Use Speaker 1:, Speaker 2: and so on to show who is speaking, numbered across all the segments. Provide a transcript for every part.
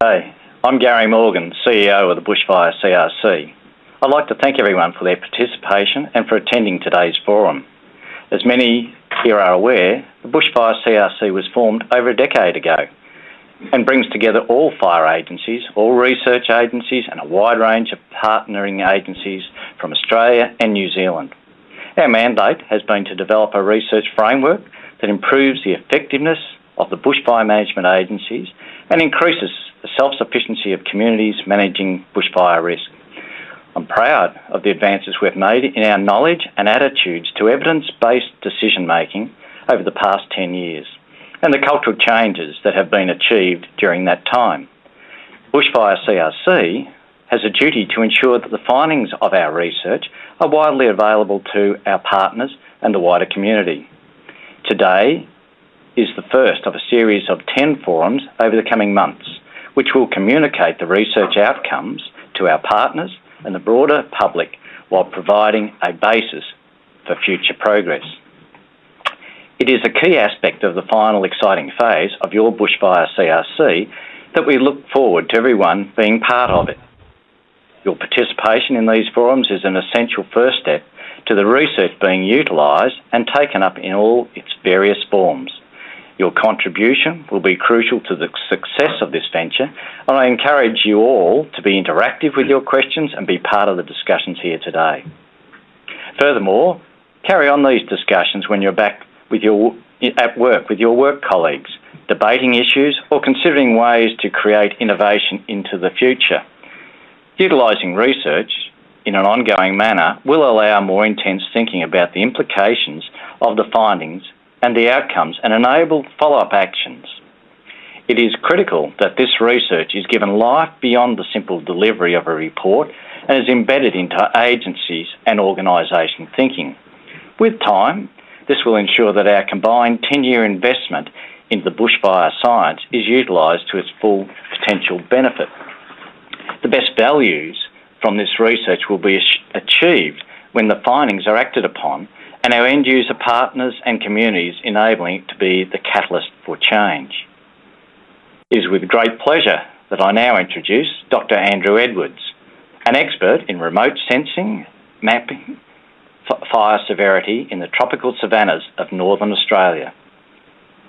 Speaker 1: G'day, I'm Gary Morgan, CEO of the Bushfire CRC. I'd like to thank everyone for their participation and for attending today's forum. As many here are aware, the Bushfire CRC was formed over a decade ago and brings together all fire agencies, all research agencies and a wide range of partnering agencies from Australia and New Zealand. Our mandate has been to develop a research framework that improves the effectiveness of the bushfire management agencies and increases the self-sufficiency of communities managing bushfire risk. I'm proud of the advances we've made in our knowledge and attitudes to evidence-based decision-making over the past 10 years and the cultural changes that have been achieved during that time. Bushfire CRC has a duty to ensure that the findings of our research are widely available to our partners and the wider community. Today is the first of a series of 10 forums over the coming months, which will communicate the research outcomes to our partners and the broader public while providing a basis for future progress. It is a key aspect of the final exciting phase of your Bushfire CRC that we look forward to everyone being part of it. Your participation in these forums is an essential first step to the research being utilised and taken up in all its various forms. Your contribution will be crucial to the success of this venture, and I encourage you all to be interactive with your questions and be part of the discussions here today. Furthermore, carry on these discussions when you're back at work with your work colleagues, debating issues or considering ways to create innovation into the future. Utilising research in an ongoing manner will allow more intense thinking about the implications of the findings and the outcomes and enable follow-up actions. It is critical that this research is given life beyond the simple delivery of a report and is embedded into agencies and organisation thinking. With time, this will ensure that our combined 10-year investment into the bushfire science is utilised to its full potential benefit. The best values from this research will be achieved when the findings are acted upon and our end-user partners and communities enabling it to be the catalyst for change. It is with great pleasure that I now introduce Dr. Andrew Edwards, an expert in remote sensing, mapping fire severity in the tropical savannas of northern Australia.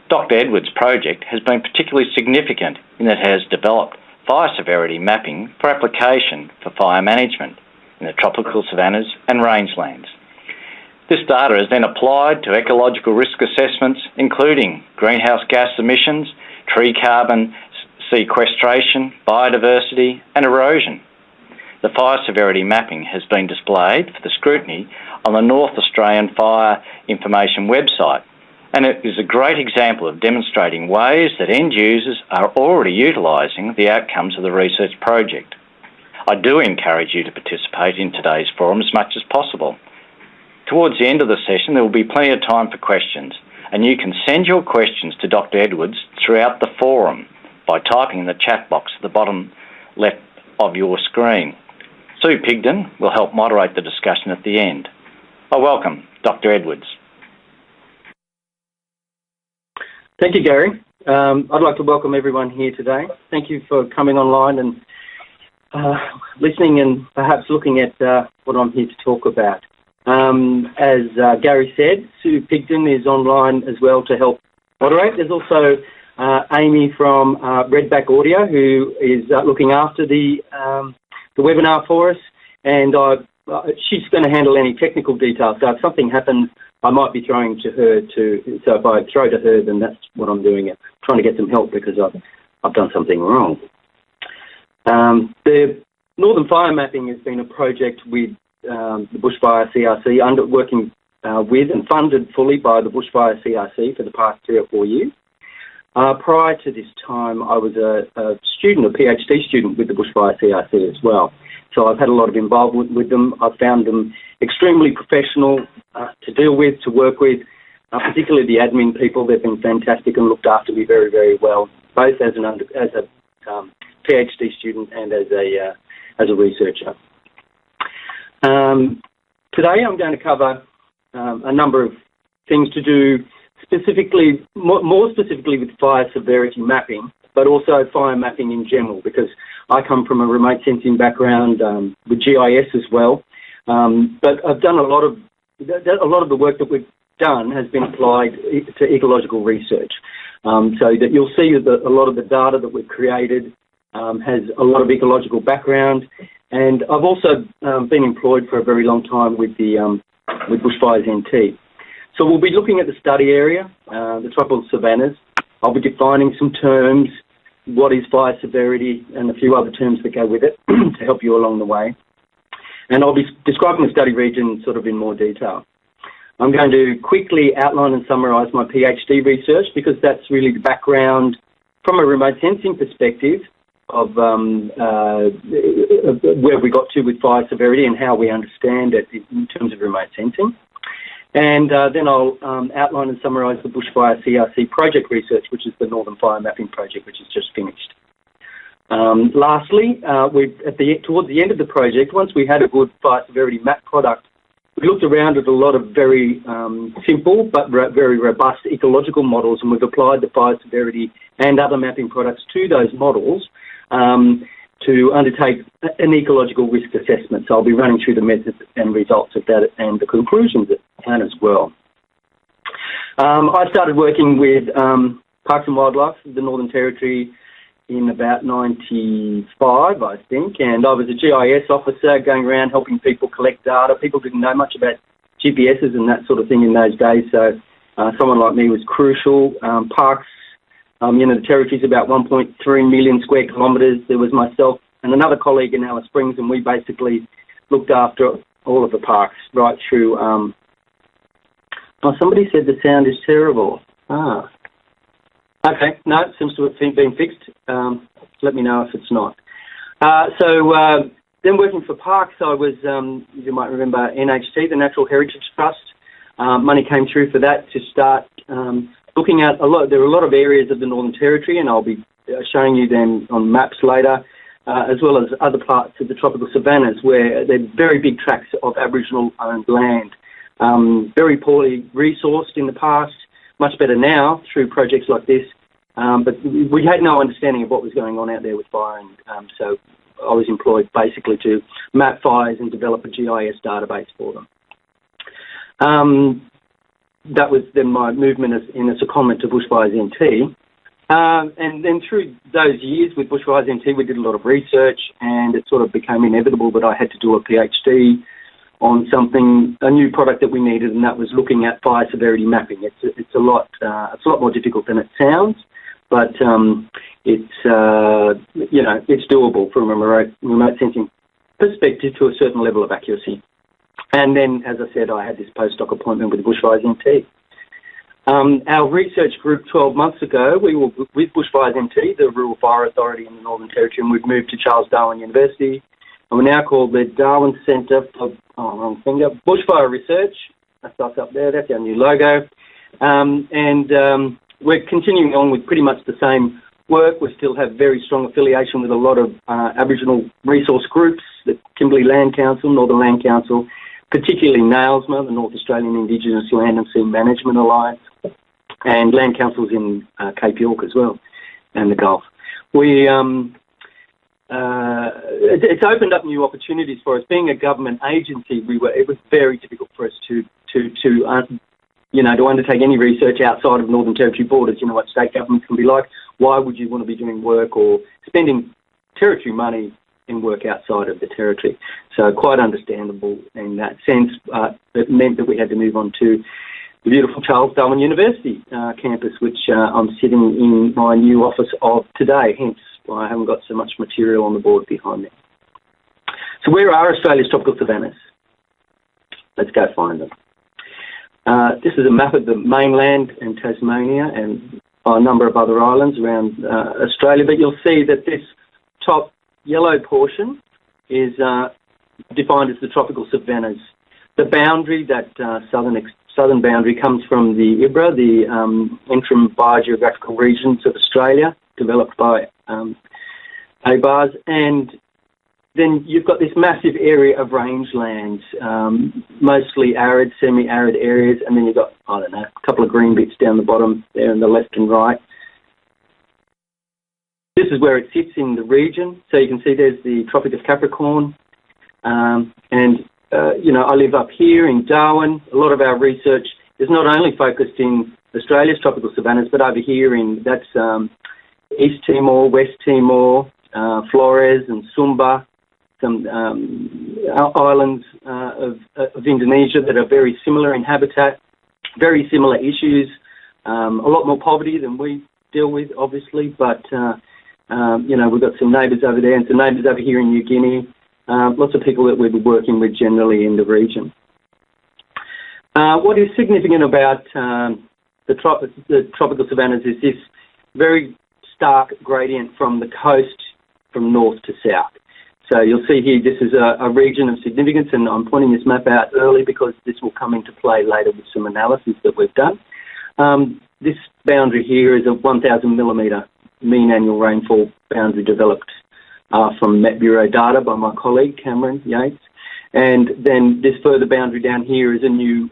Speaker 1: Dr. Edwards' project has been particularly significant in that it has developed fire severity mapping for application for fire management in the tropical savannas and rangelands. This data is then applied to ecological risk assessments, including greenhouse gas emissions, tree carbon sequestration, biodiversity, and erosion. The fire severity mapping has been displayed for the scrutiny on the North Australian Fire Information website, and it is a great example of demonstrating ways that end users are already utilising the outcomes of the research project. I do encourage you to participate in today's forum as much as possible. Towards the end of the session, there will be plenty of time for questions, and you can send your questions to Dr. Edwards throughout the forum by typing in the chat box at the bottom left of your screen. Sue Pigden will help moderate the discussion at the end. I welcome Dr. Edwards.
Speaker 2: Thank you, Gary. I'd like to welcome everyone here today. Thank you for coming online and listening and perhaps looking at what I'm here to talk about. As Gary said, Sue Pigden is online as well to help moderate. There's also Amy from Redback Audio who is looking after the webinar for us, and she's going to handle any technical details. So if something happens, I might be throwing to her too. So if I throw to her, then that's what I'm doing, trying to get some help because I've done something wrong. The Northern Fire Mapping has been a project with the Bushfire CRC, working with and funded fully by the Bushfire CRC for the past 3 or 4 years. Prior to this time, I was a PhD student with the Bushfire CRC as well. So I've had a lot of involvement with them. I've found them extremely professional to deal with, to work with, particularly the admin people. They've been fantastic and looked after me very, very well, both as a PhD student and as a researcher. Today I'm going to cover a number of things to do specifically, more specifically with fire severity mapping but also fire mapping in general, because I come from a remote sensing background with GIS as well. But I've done a lot of the work that we've done has been applied to ecological research. So that you'll see that a lot of the data that we've created has a lot of ecological background. And I've also been employed for a very long time with Bushfire's NT. So we'll be looking at the study area, the tropical savannas. I'll be defining some terms, what is fire severity, and a few other terms that go with it to help you along the way. And I'll be describing the study region sort of in more detail. I'm going to quickly outline and summarise my PhD research, because that's really the background from a remote sensing perspective of where we got to with fire severity and how we understand it in terms of remote sensing. And then I'll outline and summarise the Bushfire CRC project research, which is the Northern Fire Mapping Project, which is just finished. Lastly, towards the end of the project, once we had a good fire severity map product, we looked around at a lot of very simple but very robust ecological models, and we've applied the fire severity and other mapping products to those models to undertake an ecological risk assessment. So I'll be running through the methods and results of that and the conclusions of that as well. I started working with Parks and Wildlife, the Northern Territory, in about 95, I think, and I was a GIS officer going around helping people collect data. People didn't know much about GPSs and that sort of thing in those days, so someone like me was crucial. Parks, the territory's about 1.3 million square kilometres. There was myself and another colleague in Alice Springs, and we basically looked after all of the parks right through. Somebody said the sound is terrible. Okay, no, it seems to have been fixed. Let me know if it's not. Then working for Parks, I was, you might remember NHT, the Natural Heritage Trust. Money came through for that to start looking at there are a lot of areas of the Northern Territory, and I'll be showing you them on maps later, as well as other parts of the tropical savannas where they're very big tracts of Aboriginal-owned land. Very poorly resourced in the past, much better now through projects like this, but we had no understanding of what was going on out there with fire, and so I was employed basically to map fires and develop a GIS database for them. That was then my movement as a comment to Bushfire's NT. And then through those years with Bushfire's NT, we did a lot of research, and it sort of became inevitable that I had to do a PhD on a new product that we needed, and that was looking at fire severity mapping. It's a lot more difficult than it sounds, but it's doable from a remote sensing perspective to a certain level of accuracy. And then, as I said, I had this postdoc appointment with Bushfire's NT. Our research group 12 months ago, we were with Bushfire's NT, the Rural Fire Authority in the Northern Territory, and we've moved to Charles Darwin University. And we're now called the Darwin Centre for Bushfire Research. That's us up there. That's our new logo. We're continuing on with pretty much the same work. We still have very strong affiliation with a lot of Aboriginal resource groups, the Kimberley Land Council, Northern Land Council, particularly NAILSMA, the North Australian Indigenous Land and Sea Management Alliance, and land councils in Cape York as well, and the Gulf. It's opened up new opportunities for us. Being a government agency, it was very difficult for us to undertake any research outside of Northern Territory borders. You know what state governments can be like. Why would you want to be doing work or spending territory money in work outside of the territory? So quite understandable in that sense. It meant that we had to move on to the beautiful Charles Darwin University campus, which I'm sitting in my new office of today, hence why I haven't got so much material on the board behind me. So where are Australia's tropical savannas? Let's go find them. This is a map of the mainland and Tasmania and a number of other islands around Australia, but you'll see that this top yellow portion is defined as the tropical savannas. The boundary, that southern boundary, comes from the IBRA, the Interim Biogeographical Regions of Australia, developed by ABARS, and then you've got this massive area of rangelands, mostly arid, semi-arid areas, and then you've got, a couple of green bits down the bottom there on the left and right. This is where it sits in the region. So you can see there's the Tropic of Capricorn. I live up here in Darwin. A lot of our research is not only focused in Australia's tropical savannas, but over here that's East Timor, West Timor, Flores and Sumba, some islands of Indonesia that are very similar in habitat, very similar issues, a lot more poverty than we deal with, obviously, but, we've got some neighbours over there and some neighbours over here in New Guinea, lots of people that we'll be working with generally in the region. What is significant about the tropical savannas is this very stark gradient from the coast from north to south. So you'll see here this is a region of significance, and I'm pointing this map out early because this will come into play later with some analysis that we've done. This boundary here is a 1,000 millimetre mean annual rainfall boundary developed from Met Bureau data by my colleague Cameron Yates. And then this further boundary down here is a new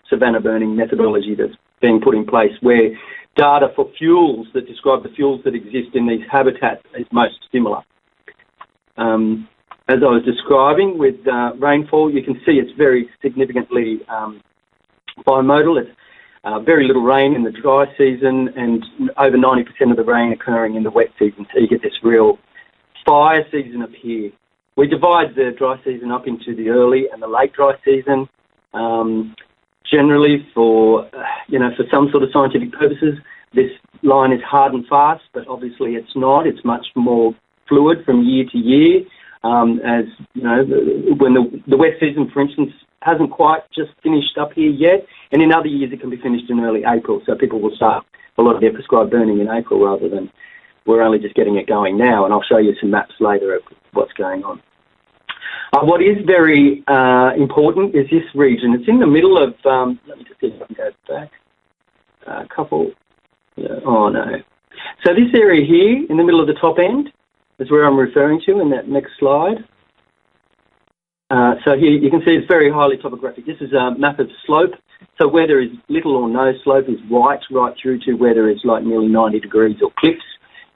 Speaker 2: savanna burning methodology that's being put in place where data for fuels that describe the fuels that exist in these habitats is most similar. As I was describing with rainfall, you can see it's very significantly bimodal. It's very little rain in the dry season and over 90% of the rain occurring in the wet season. So you get this real fire season up here. We divide the dry season up into the early and the late dry season. Generally for some sort of scientific purposes, this line is hard and fast, but obviously it's not. It's much more fluid from year to year. As you know, when the wet season, for instance, hasn't quite just finished up here yet, and in other years it can be finished in early April, so people will start a lot of their prescribed burning in April rather than we're only just getting it going now, and I'll show you some maps later of what's going on. What is very important is this region. It's in the middle of, let me just see if I can go back a couple. Oh, no. So this area here in the middle of the top end is where I'm referring to in that next slide. So here you can see it's very highly topographic. This is a map of slope. So where there is little or no slope is white right through to where there is like nearly 90 degrees or cliffs,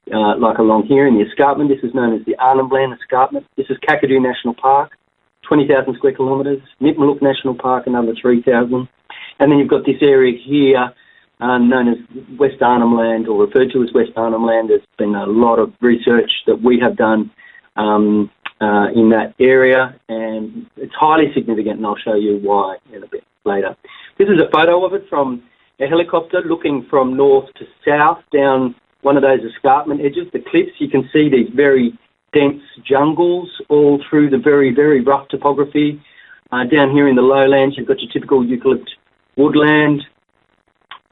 Speaker 2: like along here in the escarpment. This is known as the Arnhem Land Escarpment. This is Kakadu National Park, 20,000 square kilometres. Nipmuc National Park, another 3,000. And then you've got this area here known as West Arnhem Land, or referred to as West Arnhem Land. There's been a lot of research that we have done in that area, and it's highly significant, and I'll show you why in a bit later. This is a photo of it from a helicopter looking from north to south down one of those escarpment edges, the cliffs. You can see these very dense jungles all through the very, very rough topography. Down here in the lowlands, you've got your typical eucalypt woodland.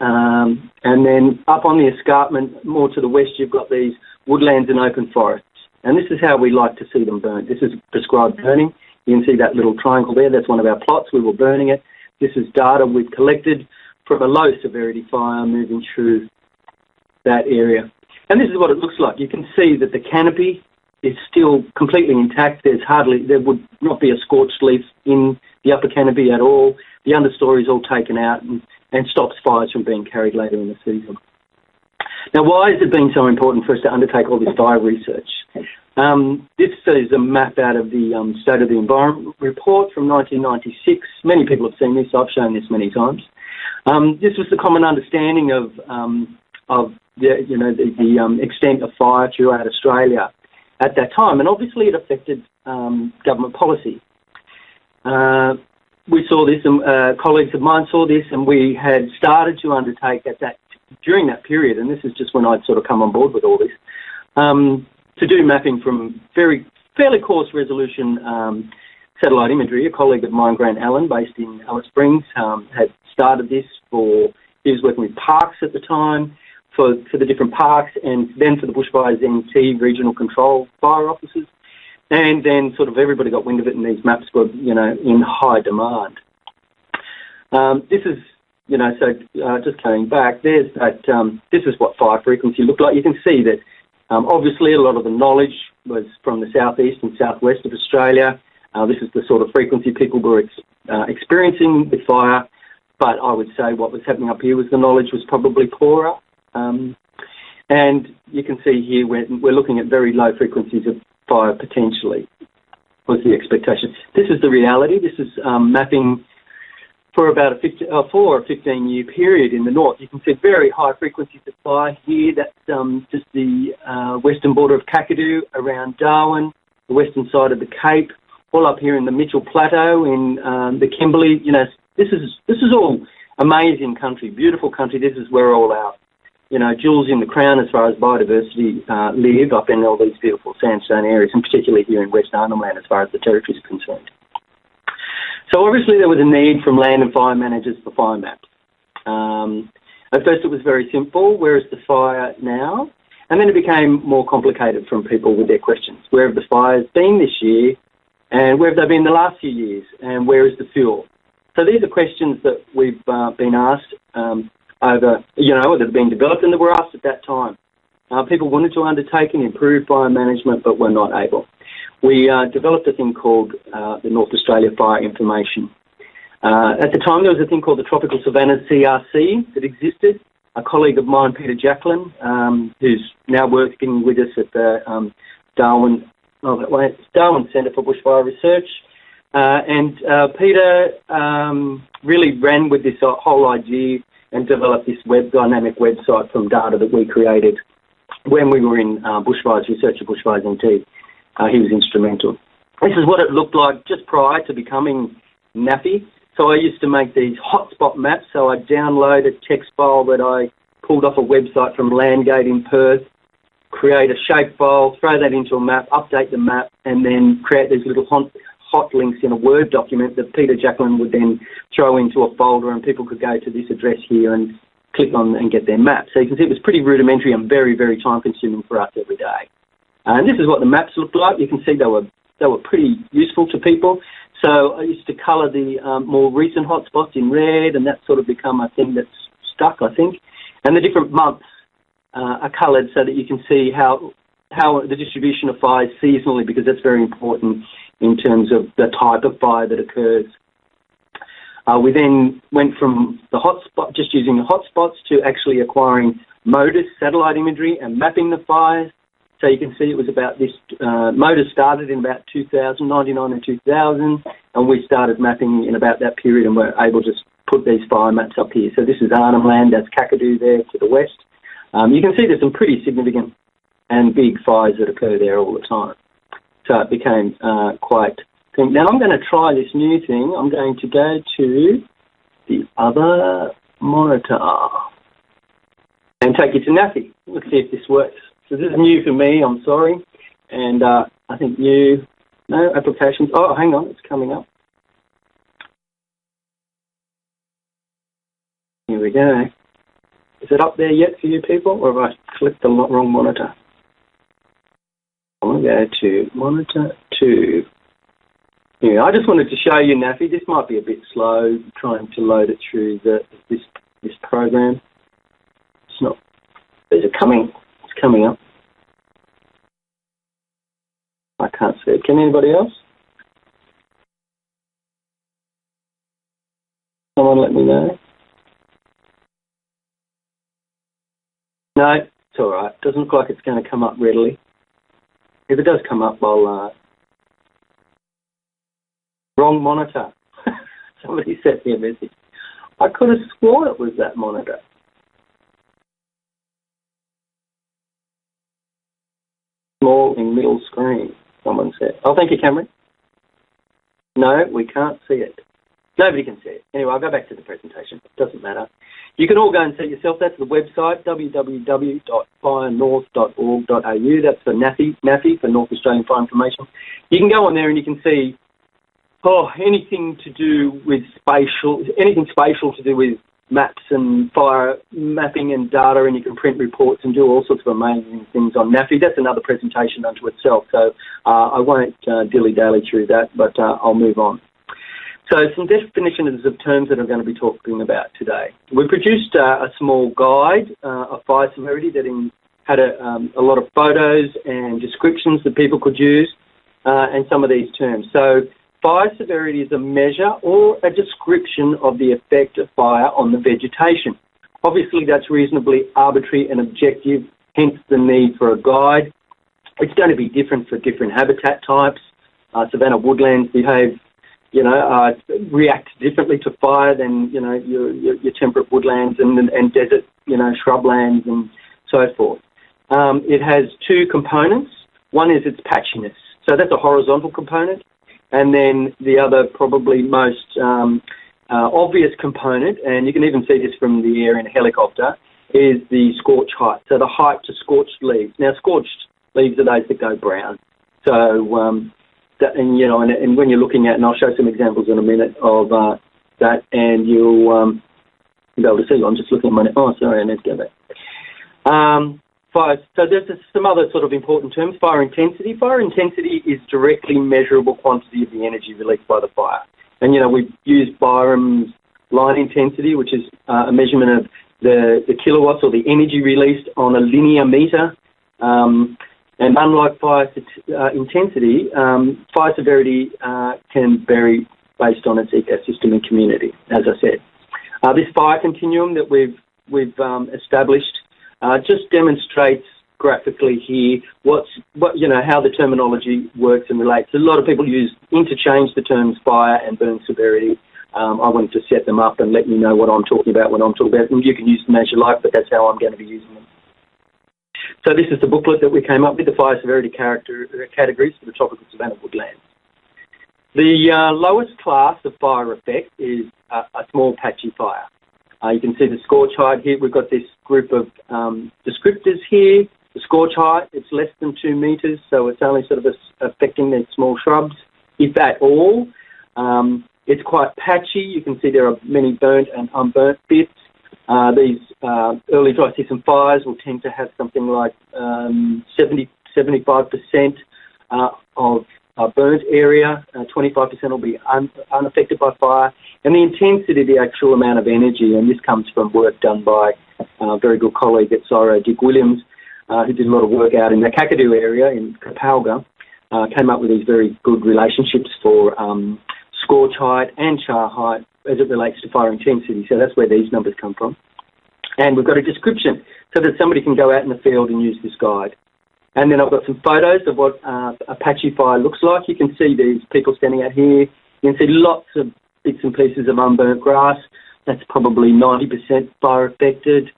Speaker 2: And then up on the escarpment, more to the west, you've got these woodlands and open forests. And this is how we like to see them burnt. This is prescribed burning. You can see that little triangle there. That's one of our plots. We were burning it. This is data we've collected from a low severity fire moving through that area. And this is what it looks like. You can see that the canopy is still completely intact. There would not be a scorched leaf in the upper canopy at all. The understory is all taken out and stops fires from being carried later in the season. Now, why has it been so important for us to undertake all this fire research? This is a map out of the State of the Environment report from 1996. Many people have seen this. I've shown this many times. This was the common understanding of the extent of fire throughout Australia at that time, and obviously it affected government policy. We saw this, and colleagues of mine saw this, and we had started to undertake during that period, and this is just when I'd sort of come on board with all this, to do mapping from fairly coarse resolution satellite imagery. A colleague of mine, Grant Allen, based in Alice Springs, had started this he was working with parks at the time, for the different parks, and then for the Bushfire's NT regional control fire officers. And then sort of everybody got wind of it, and these maps were, in high demand. This is, just coming back, there's that, this is what fire frequency looked like. You can see that obviously a lot of the knowledge was from the southeast and southwest of Australia. This is the sort of frequency people were experiencing with fire, but I would say what was happening up here was the knowledge was probably poorer. And you can see here we're looking at very low frequencies of fire potentially, was the expectation. This is the reality. This is mapping for about a 15-year period in the north. You can see very high frequencies of fire here. That's just the western border of Kakadu, around Darwin, the western side of the Cape, all up here in the Mitchell Plateau, in the Kimberley. You know, this is all amazing country, beautiful country. This is where all our, you know, jewels in the crown as far as biodiversity live, up in all these beautiful sandstone areas, and particularly here in West Arnhem Land as far as the territory is concerned. So obviously there was a need from land and fire managers for fire maps. At first it was very simple, where is the fire now? And then it became more complicated from people with their questions. Where have the fires been this year? And where have they been the last few years? And where is the fuel? So these are questions that we've been asked over, you know, that have been developed and that were asked at that time. People wanted to undertake and improve fire management, but were not able. We developed a thing called the North Australia Fire Information. At the time, there was a thing called the Tropical Savannas CRC that existed. A colleague of mine, Peter Jacklin, who's now working with us at the Darwin Centre for Bushfire Research. And Peter really ran with this whole idea and developed this dynamic website from data that we created when we were in bushfires, research of bushfires indeed. He was instrumental. This is what it looked like just prior to becoming NAFI. So I used to make these hotspot maps. So I'd download a text file that I pulled off a website from Landgate in Perth, create a shape file, throw that into a map, update the map, and then create these little hot links in a Word document that Peter Jacklin would then throw into a folder, and people could go to this address here and click on and get their map. So you can see it was pretty rudimentary and very, very time-consuming for us every day. And this is what the maps looked like. You can see they were pretty useful to people. So I used to colour the more recent hotspots in red, and that's sort of become a thing that's stuck, I think. And the different months are coloured so that you can see how the distribution of fires seasonally, because that's very important in terms of the type of fire that occurs. We then went from the hotspot, just using the hotspots, to actually acquiring MODIS satellite imagery and mapping the fires. So you can see it was about this, MODIS started in about 1999 and 2000, and we started mapping in about that period, and we're able to put these fire maps up here. So this is Arnhem Land, that's Kakadu there to the west. You can see there's some pretty significant and big fires that occur there all the time. So it became quite... Now I'm going to try this new thing. I'm going to go to the other monitor and take you to NAFI. Let's see if this works. So this is new for me, I'm sorry. And I think no applications. Oh, hang on, it's coming up. Here we go. Is it up there yet for you people, or have I clicked the wrong monitor? I'm going to go to monitor 2. Yeah, I just wanted to show you NAFI. This might be a bit slow trying to load it through this program. It's not. Is it coming? It's coming up. I can't see it. Can anybody else? Someone let me know. No, it's all right. Doesn't look like it's going to come up readily. If it does come up, I'll... Wrong monitor. Somebody sent me a message. I could have sworn it was that monitor. Small in middle screen, someone said. Oh, thank you, Cameron. No, we can't see it. Nobody can see it. Anyway, I'll go back to the presentation. It doesn't matter. You can all go and see it yourself. That's the website, www.firenorth.org.au. That's for NAFI, for North Australian Fire Information. You can go on there and you can see anything to do with anything spatial to do with maps and fire mapping and data, and you can print reports and do all sorts of amazing things on NAFI. That's another presentation unto itself, so I won't dilly-dally through that, but I'll move on. So some definitions of terms that I'm going to be talking about today. We produced a small guide of fire severity that had a lot of photos and descriptions that people could use, and some of these terms. So fire severity is a measure or a description of the effect of fire on the vegetation. Obviously, that's reasonably arbitrary and objective hence the need for a guide. It's going to be different for different habitat types. Savanna woodlands behave, react differently to fire than, your temperate woodlands and desert, shrublands and so forth. It has two components. One is its patchiness. So that's a horizontal component. And then the other, probably most obvious component, and you can even see this from the air in a helicopter, is the scorch height. So the height to scorched leaves. Now, scorched leaves are those that go brown. So, and when you're looking at, and I'll show some examples in a minute of that, and you'll be able to see. I'm just looking at my. Oh, sorry, I need to go back. Fire. So there's some other sort of important terms. Fire intensity. Fire intensity is directly measurable quantity of the energy released by the fire. And we've used Byram's line intensity, which is a measurement of the kilowatts or the energy released on a linear meter. And unlike fire intensity, fire severity can vary based on its ecosystem and community, as I said. This fire continuum that we've established just demonstrates graphically here how the terminology works and relates. A lot of people interchange the terms fire and burn severity. I wanted to set them up and let you know what I'm talking about when I'm talking about them. You can use them as you like, but that's how I'm going to be using them. So this is the booklet that we came up with, the fire severity categories for the tropical savanna woodlands. The lowest class of fire effect is a small patchy fire. You can see the scorch height here. We've got this group of descriptors here. The scorch height, it's less than 2 metres, so it's only sort of affecting these small shrubs, if at all. It's quite patchy. You can see there are many burnt and unburnt bits. These early dry season fires will tend to have something like 75% of burnt area, 25% will be unaffected by fire, and the intensity, the actual amount of energy, and this comes from work done by a very good colleague at CSIRO, Dick Williams, who did a lot of work out in the Kakadu area in Kapalga, came up with these very good relationships for scorch height and char height as it relates to fire intensity. So that's where these numbers come from. And we've got a description so that somebody can go out in the field and use this guide. And then I've got some photos of what a patchy fire looks like. You can see these people standing out here. You can see lots of bits and pieces of unburnt grass. That's probably 90% fire affected.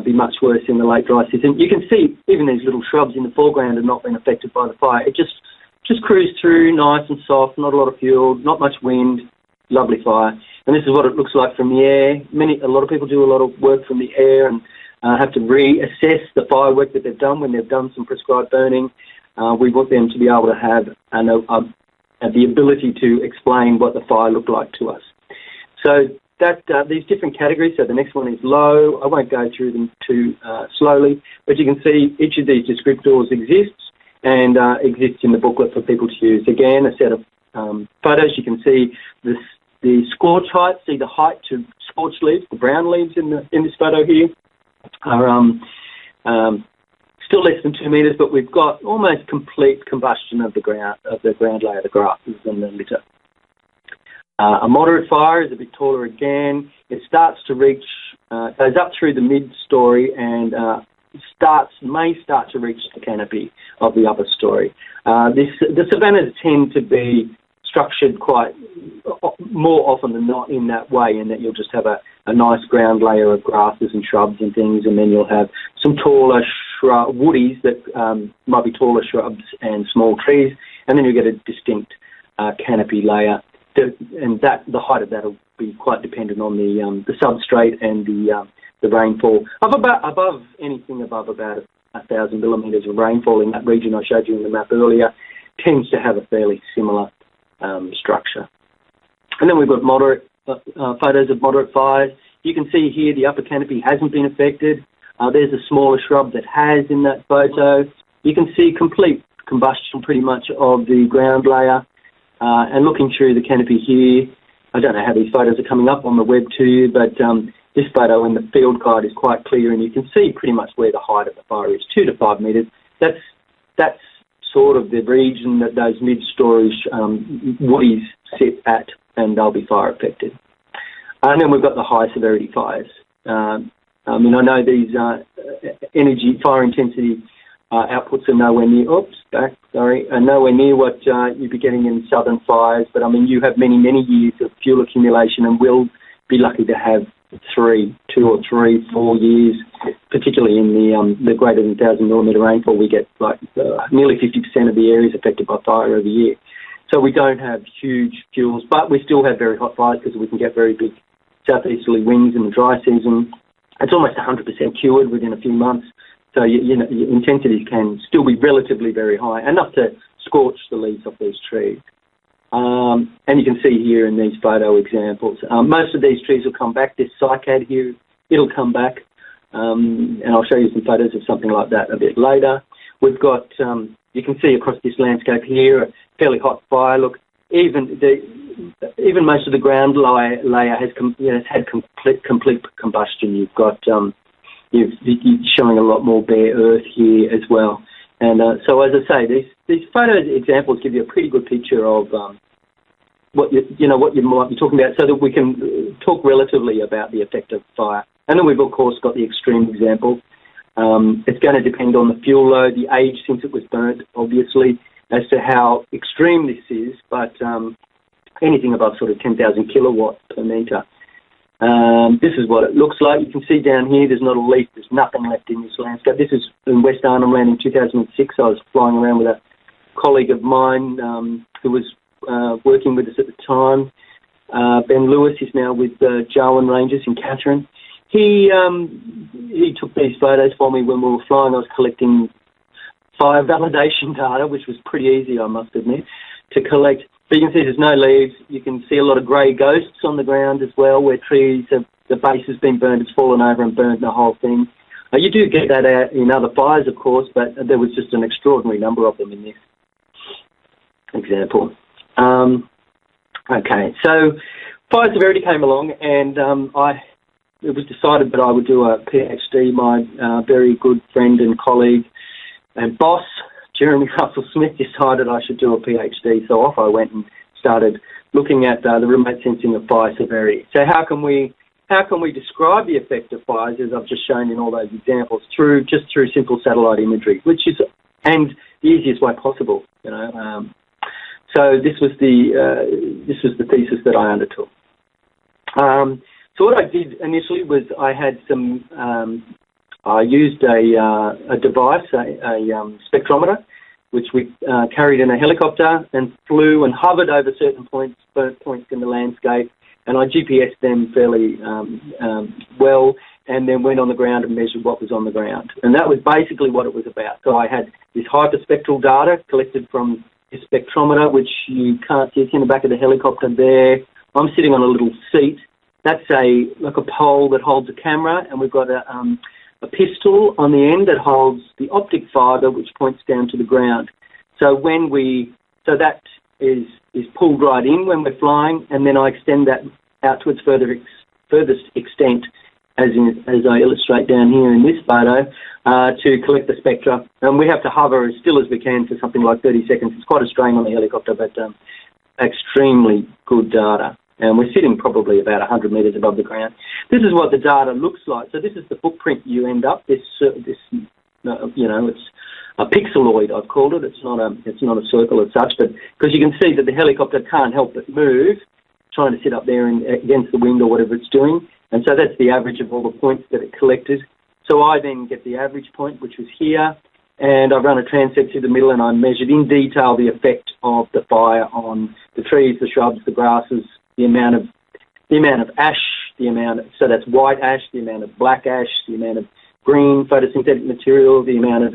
Speaker 2: Be much worse in the late dry season. You can see even these little shrubs in the foreground have not been affected by the fire. It just cruised through, nice and soft, not a lot of fuel, not much wind, lovely fire. And this is what it looks like from the air. A lot of people do a lot of work from the air and have to reassess the firework that they've done when they've done some prescribed burning. We want them to be able to have the ability to explain what the fire looked like to us. So that these different categories, so the next one is low. I won't go through them too slowly, but you can see each of these descriptors exists and exists in the booklet for people to use. Again, a set of photos. You can see the scorch height, see the height to scorched leaves, the brown leaves in this photo here are still less than 2 metres, but we've got almost complete combustion of the ground layer, the grasses and the litter. A moderate fire is a bit taller again. It starts to reach, goes up through the mid-story and may start to reach the canopy of the upper story. The savannas tend to be structured quite more often than not in that way, in that you'll just have a nice ground layer of grasses and shrubs and things, and then you'll have some taller woodies that might be taller shrubs and small trees, and then you'll get a distinct canopy layer. And the height of that will be quite dependent on the substrate and the rainfall. Above anything above about 1,000 millimetres of rainfall in that region I showed you in the map earlier tends to have a fairly similar structure. And then we've got moderate photos of moderate fires. You can see here the upper canopy hasn't been affected. There's a smaller shrub that has in that photo. You can see complete combustion pretty much of the ground layer. And looking through the canopy here, I don't know how these photos are coming up on the web to you, but this photo in the field guide is quite clear, and you can see pretty much where the height of the fire is, 2 to 5 metres. That's sort of the region that those mid-story woodies sit at, and they'll be fire affected. And then we've got the high severity fires. I mean, I know these fire intensity outputs are nowhere near, nowhere near what you'd be getting in southern fires, but I mean, you have many, many years of fuel accumulation and will be lucky to have 2 or 3, 4 years, particularly in the greater than 1,000 millimetre rainfall. We get like nearly 50% of the areas affected by fire every year. So we don't have huge fuels, but we still have very hot fires because we can get very big southeasterly winds in the dry season. It's almost 100% cured within a few months. So, your intensities can still be relatively very high, enough to scorch the leaves off these trees. And you can see here in these photo examples, most of these trees will come back. This cycad here, it'll come back. And I'll show you some photos of something like that a bit later. We've got, you can see across this landscape here, a fairly hot fire. Look, even most of the ground layer has had complete combustion. You've got you're showing a lot more bare earth here as well. And so, as I say, these photo examples give you a pretty good picture of what you might be talking about, so that we can talk relatively about the effect of fire. And then we've of course got the extreme example. It's going to depend on the fuel load, the age since it was burnt, obviously, as to how extreme this is. But anything above sort of 10,000 kilowatts per metre. This is what it looks like. You can see down here there's not a leaf, there's nothing left in this landscape. This is in West Arnhem Land in 2006. I was flying around with a colleague of mine who was working with us at the time. Ben Lewis is now with Jarwin Rangers in Katherine. He took these photos for me when we were flying. I was collecting fire validation data, which was pretty easy, I must admit, to collect. But you can see there's no leaves. You can see a lot of grey ghosts on the ground as well, where trees, the base has been burned, it's fallen over and burned the whole thing. You do get that out in other fires, of course, but there was just an extraordinary number of them in this example. Okay, so fire severity came along, and it was decided that I would do a PhD. My very good friend and colleague and boss, Jeremy Russell Smith, decided I should do a PhD. So off I went and started looking at the remote sensing of fire severity. So how can we describe the effect of fires, as I've just shown in all those examples, through simple satellite imagery, which is the easiest way possible. So this was the thesis that I undertook. So what I did initially was I had I used a device, a spectrometer, which we carried in a helicopter and flew and hovered over certain points in the landscape, and I GPSed them fairly well, and then went on the ground and measured what was on the ground. And that was basically what it was about. So I had this hyperspectral data collected from this spectrometer, which you can't see. It's in the back of the helicopter there. I'm sitting on a little seat. That's like a pole that holds a camera, and we've got a pistol on the end that holds the optic fibre, which points down to the ground. So that is pulled right in when we're flying, and then I extend that out to its furthest extent, as I illustrate down here in this photo, to collect the spectra. And we have to hover as still as we can for something like 30 seconds. It's quite a strain on the helicopter, but extremely good data. And we're sitting probably about 100 metres above the ground. This is what the data looks like. So this is the footprint you end up. It's a pixeloid, I've called it. It's not a circle as such, but because you can see that the helicopter can't help but move, trying to sit up there against the wind or whatever it's doing. And so that's the average of all the points that it collected. So I then get the average point, which was here, and I've run a transect through the middle, and I measured in detail the effect of the fire on the trees, the shrubs, the grasses, the amount of ash, so that's white ash, the amount of black ash, the amount of green photosynthetic material, the amount of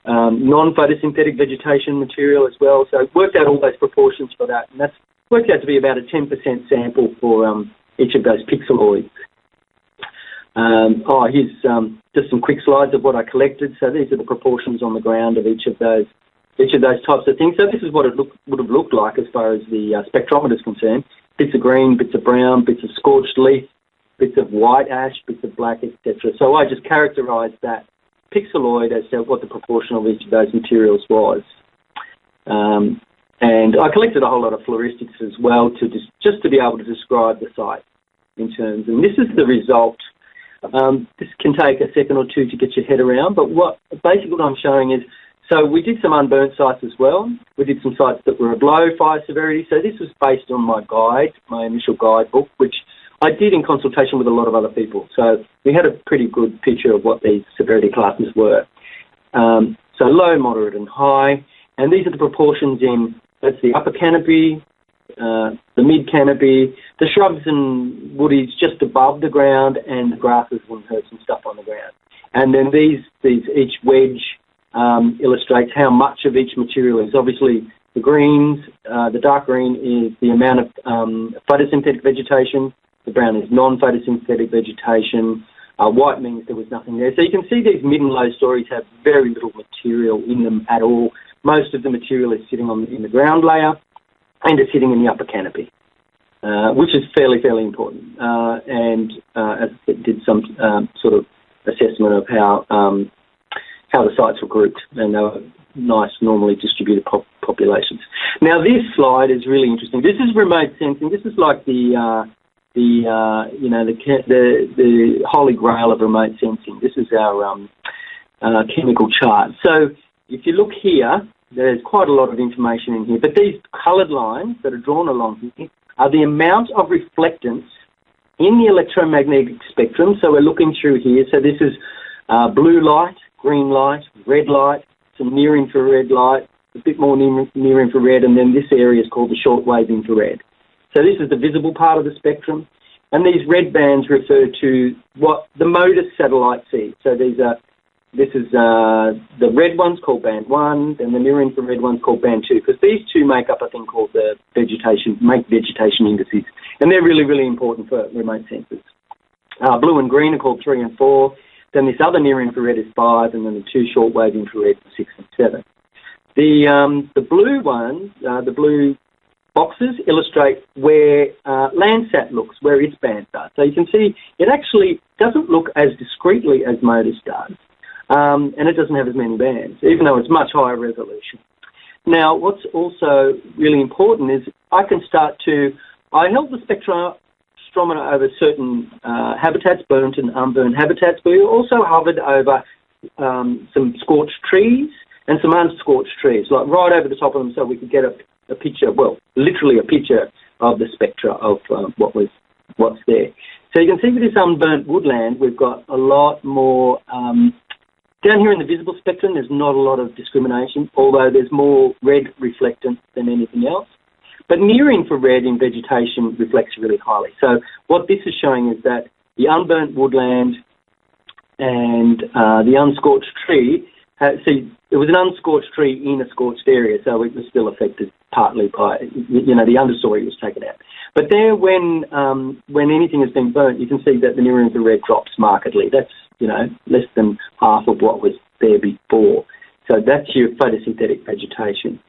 Speaker 2: non-photosynthetic vegetation material as well. So I worked out all those proportions for that, and that's worked out to be about a 10% sample for each of those pixeloids. Here's just some quick slides of what I collected. So these are the proportions on the ground of each of those types of things. So this is what it would have looked like as far as the spectrometer is concerned. Bits of green, bits of brown, bits of scorched leaf, bits of white ash, bits of black, etc. So I just characterised that pixeloid as to what the proportion of each of those materials was. And I collected a whole lot of fluoristics as well to just to be able to describe the site in terms. And this is the result This can take a second or two to get your head around, but basically what I'm showing is, so we did some unburnt sites as well. We did some sites that were below fire severity. So this was based on my initial guidebook, which I did in consultation with a lot of other people. So we had a pretty good picture of what these severity classes were. So low, moderate and high. And these are the proportions in, that's the upper canopy, the mid canopy, the shrubs and woodies just above the ground, and the grasses and herbs and stuff on the ground. And then each wedge illustrates how much of each material is. Obviously, the greens, the dark green is the amount of photosynthetic vegetation. The brown is non-photosynthetic vegetation. White means there was nothing there. So you can see these mid and low stories have very little material in them at all. Most of the material is sitting in the ground layer, and it's sitting in the upper canopy, which is fairly important. And as it did some sort of assessment of how the sites were grouped, and they were nice, normally distributed populations. Now, this slide is really interesting. This is remote sensing. This is like the holy grail of remote sensing. This is our chemical chart. So if you look here, there's quite a lot of information in here, but these coloured lines that are drawn along here are the amount of reflectance in the electromagnetic spectrum. So we're looking through here. So this is blue light, green light, red light, some near-infrared light, a bit more near-infrared, and then this area is called the shortwave infrared. So this is the visible part of the spectrum, and these red bands refer to what the MODIS satellite sees. So this is the red one's called band 1, and the near-infrared one's called band 2, because these two make up a thing called the vegetation indices, and they're really important for remote sensors. Blue and green are called 3 and 4. Then this other near-infrared is 5, and then the two shortwave infrared are 6 and 7. The blue ones, the blue boxes, illustrate where Landsat looks, where its bands are. So you can see it actually doesn't look as discreetly as MODIS does, and it doesn't have as many bands, even though it's much higher resolution. Now, what's also really important is I held the spectrometer over certain habitats, burnt and unburned habitats, but we also hovered over some scorched trees and some unscorched trees, like right over the top of them, so we could get a picture, well, literally a picture of the spectra of what's there. So you can see with this unburnt woodland, we've got a lot more, down here in the visible spectrum, there's not a lot of discrimination, although there's more red reflectance than anything else. But near-infrared in vegetation reflects really highly. So what this is showing is that the unburnt woodland and the unscorched tree, it was an unscorched tree in a scorched area, so it was still affected partly by, the understory was taken out. But there, when anything has been burnt, you can see that the near-infrared drops markedly. That's, less than half of what was there before. So that's your photosynthetic vegetation.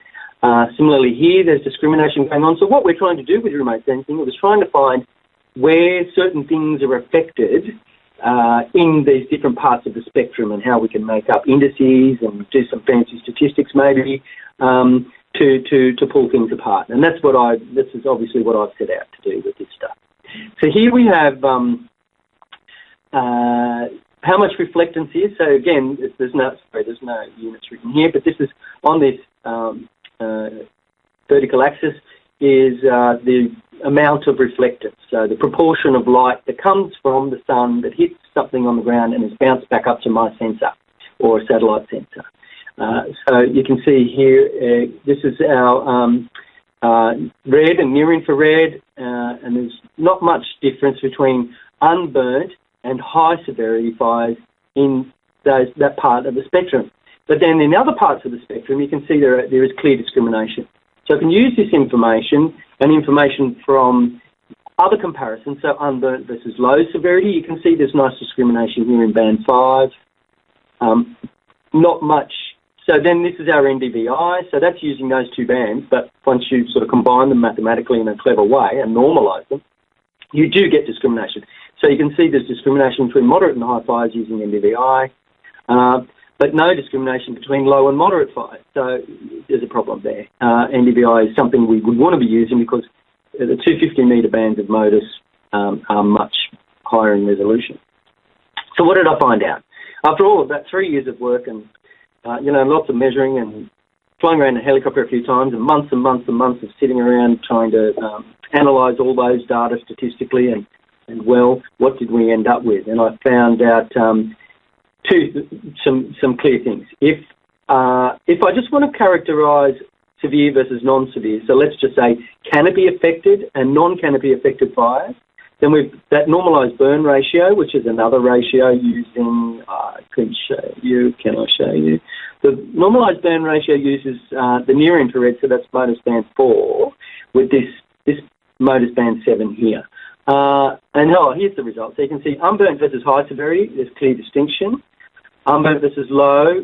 Speaker 2: Similarly here, there's discrimination going on. So what we're trying to do with remote sensing was trying to find where certain things are affected in these different parts of the spectrum, and how we can make up indices and do some fancy statistics maybe to pull things apart. And this is obviously what I've set out to do with this stuff. So here we have how much reflectance is. So again, there's no units written here, but this is on this vertical axis is the amount of reflectance. So the proportion of light that comes from the sun that hits something on the ground and is bounced back up to my sensor or a satellite sensor. So you can see here, this is our red and near-infrared, and there's not much difference between unburnt and high severity fires in that part of the spectrum. But then in other parts of the spectrum, you can see there is clear discrimination. So I can use this information and information from other comparisons, so unburnt versus low severity. You can see there's nice discrimination here in band 5. Not much. So then this is our NDVI, so that's using those two bands, but once you sort of combine them mathematically in a clever way and normalise them, you do get discrimination. So you can see there's discrimination between moderate and high fires using NDVI, but no discrimination between low and moderate fires. So there's a problem there. NDVI is something we would want to be using because the 250 metre bands of MODIS are much higher in resolution. So what did I find out? After all of that 3 years of work and, lots of measuring and flying around in a helicopter a few times and months and months and months of sitting around trying to analyse all those data statistically and what did we end up with? And I found out some clear things. If I just want to characterise severe versus non-severe, so let's just say canopy affected and non-canopy affected fires, then we've that normalised burn ratio, which is another ratio using, can I show you? The normalised burn ratio uses the near infrared, so that's MODIS band 4, with this MODIS band 7 here. Here's the result. So you can see unburnt versus high severity, there's clear distinction. Unburnt versus low,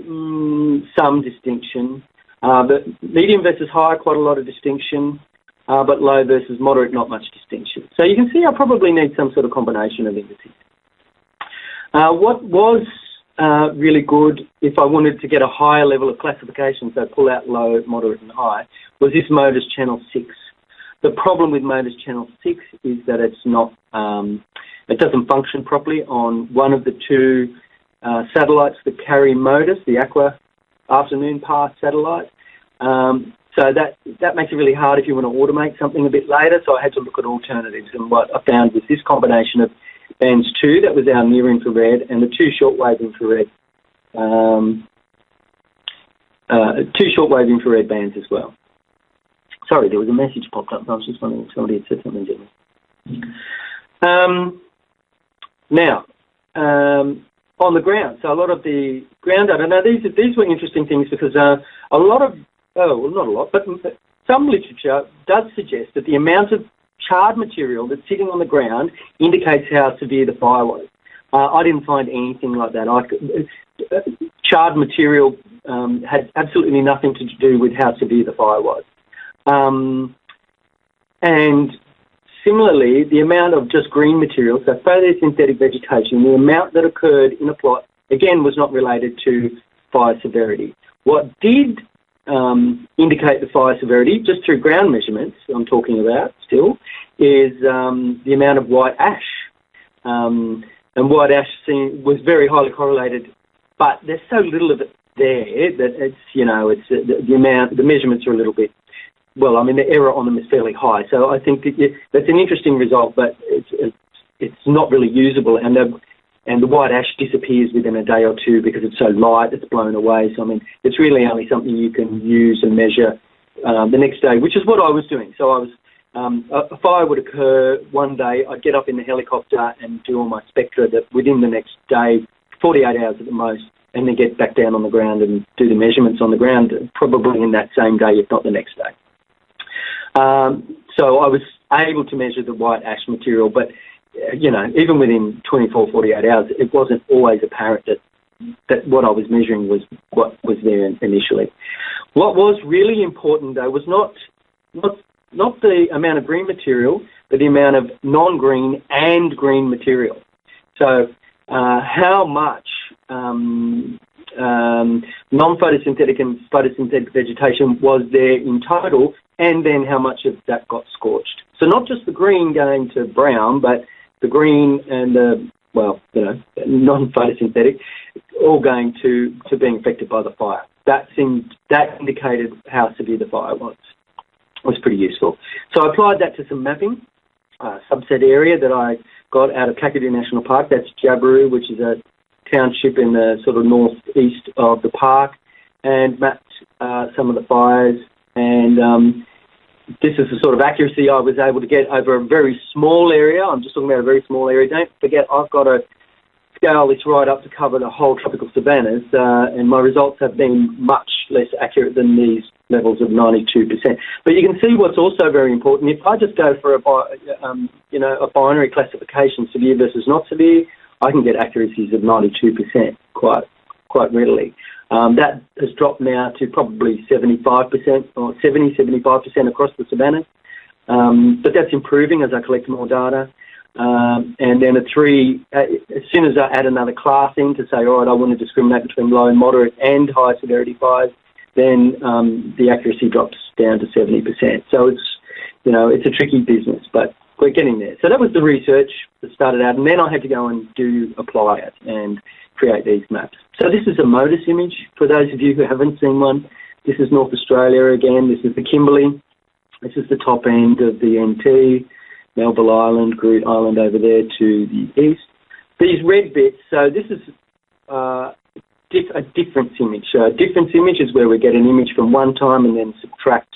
Speaker 2: some distinction. But medium versus high, quite a lot of distinction. But low versus moderate, not much distinction. So you can see I probably need some sort of combination of indices. What was really good, if I wanted to get a higher level of classification, so pull out low, moderate and high, was this MODIS channel 6. The problem with MODIS channel 6 is that it's not, it doesn't function properly on one of the two satellites that carry MODIS, the Aqua afternoon path satellite. So that makes it really hard if you want to automate something a bit later. So I had to look at alternatives, and what I found was this combination of bands 2, that was our near infrared, and the two shortwave infrared bands as well. Sorry, there was a message popped up. I was just wondering if somebody had said something to me. Now, on the ground, so a lot of the ground data. Now, these were interesting things because some literature does suggest that the amount of charred material that's sitting on the ground indicates how severe the fire was. I didn't find anything like that. Charred material had absolutely nothing to do with how severe the fire was. And similarly, the amount of just green material, so photosynthetic vegetation, the amount that occurred in a plot, again, was not related to fire severity. What did indicate the fire severity, just through ground measurements, I'm talking about still, is the amount of white ash. And white ash was very highly correlated, but there's so little of it there that the measurements are a little bit, the error on them is fairly high. So I think that's an interesting result, but it's not really usable. And the white ash disappears within a day or two because it's so light, it's blown away. So, it's really only something you can use and measure the next day, which is what I was doing. So I was, a fire would occur one day, I'd get up in the helicopter and do all my spectra that within the next day, 48 hours at the most, and then get back down on the ground and do the measurements on the ground, probably in that same day, if not the next day. So I was able to measure the white ash material, but even within 24, 48 hours, it wasn't always apparent that what I was measuring was what was there initially. What was really important, though, was not the amount of green material, but the amount of non-green and green material. So how much non-photosynthetic and photosynthetic vegetation was there in total, and then how much of that got scorched. So not just the green going to brown, but the green and the, non-photosynthetic, all going to being affected by the fire. That indicated how severe the fire was. It was pretty useful. So I applied that to some mapping, subset area that I got out of Kakadu National Park. That's Jabiru, which is a township in the sort of northeast of the park, and mapped some of the fires. And this is the sort of accuracy I was able to get over a very small area. I'm just talking about a very small area. Don't forget, I've got to scale this right up to cover the whole tropical savannas, and my results have been much less accurate than these levels of 92%. But you can see what's also very important. If I just go for a binary classification, severe versus not severe, I can get accuracies of 92% quite readily. That has dropped now to probably 75% or 75% across the savannas. But that's improving as I collect more data. And then as soon as I add another class in to say, all right, I want to discriminate between low, moderate and high severity fires, then the accuracy drops down to 70%. So it's a tricky business, but we're getting there. So that was the research that started out, and then I had to go and apply it and create these maps. So this is a MODIS image. For those of you who haven't seen one, this is North Australia again. This is the Kimberley. This is the top end of the NT, Melville Island, Groot Island over there to the east. These red bits, so this is a difference image. So a difference image is where we get an image from one time and then subtract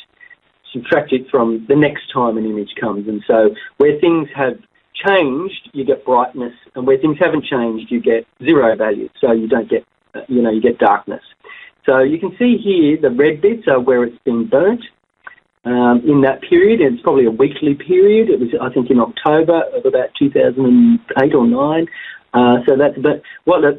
Speaker 2: it from the next time an image comes. And so where things have changed, you get brightness, and where things haven't changed, you get zero value. So you don't get, you get darkness. So you can see here the red bits are where it's been burnt in that period. And it's probably a weekly period. It was, I think, in October of about 2008 or 9.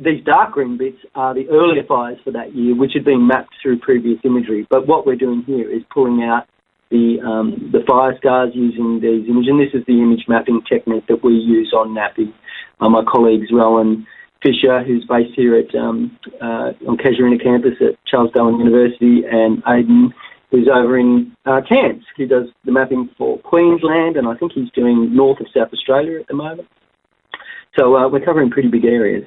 Speaker 2: These dark green bits are the earlier fires for that year, which had been mapped through previous imagery. But what we're doing here is pulling out the fire scars using these images, and this is the image mapping technique that we use on Nappy. My colleagues Rowan Fisher, who's based here at on Casuarina campus at Charles Darwin University, and Aidan, who's over in Cairns, who does the mapping for Queensland, and I think he's doing north of South Australia at the moment. So we're covering pretty big areas.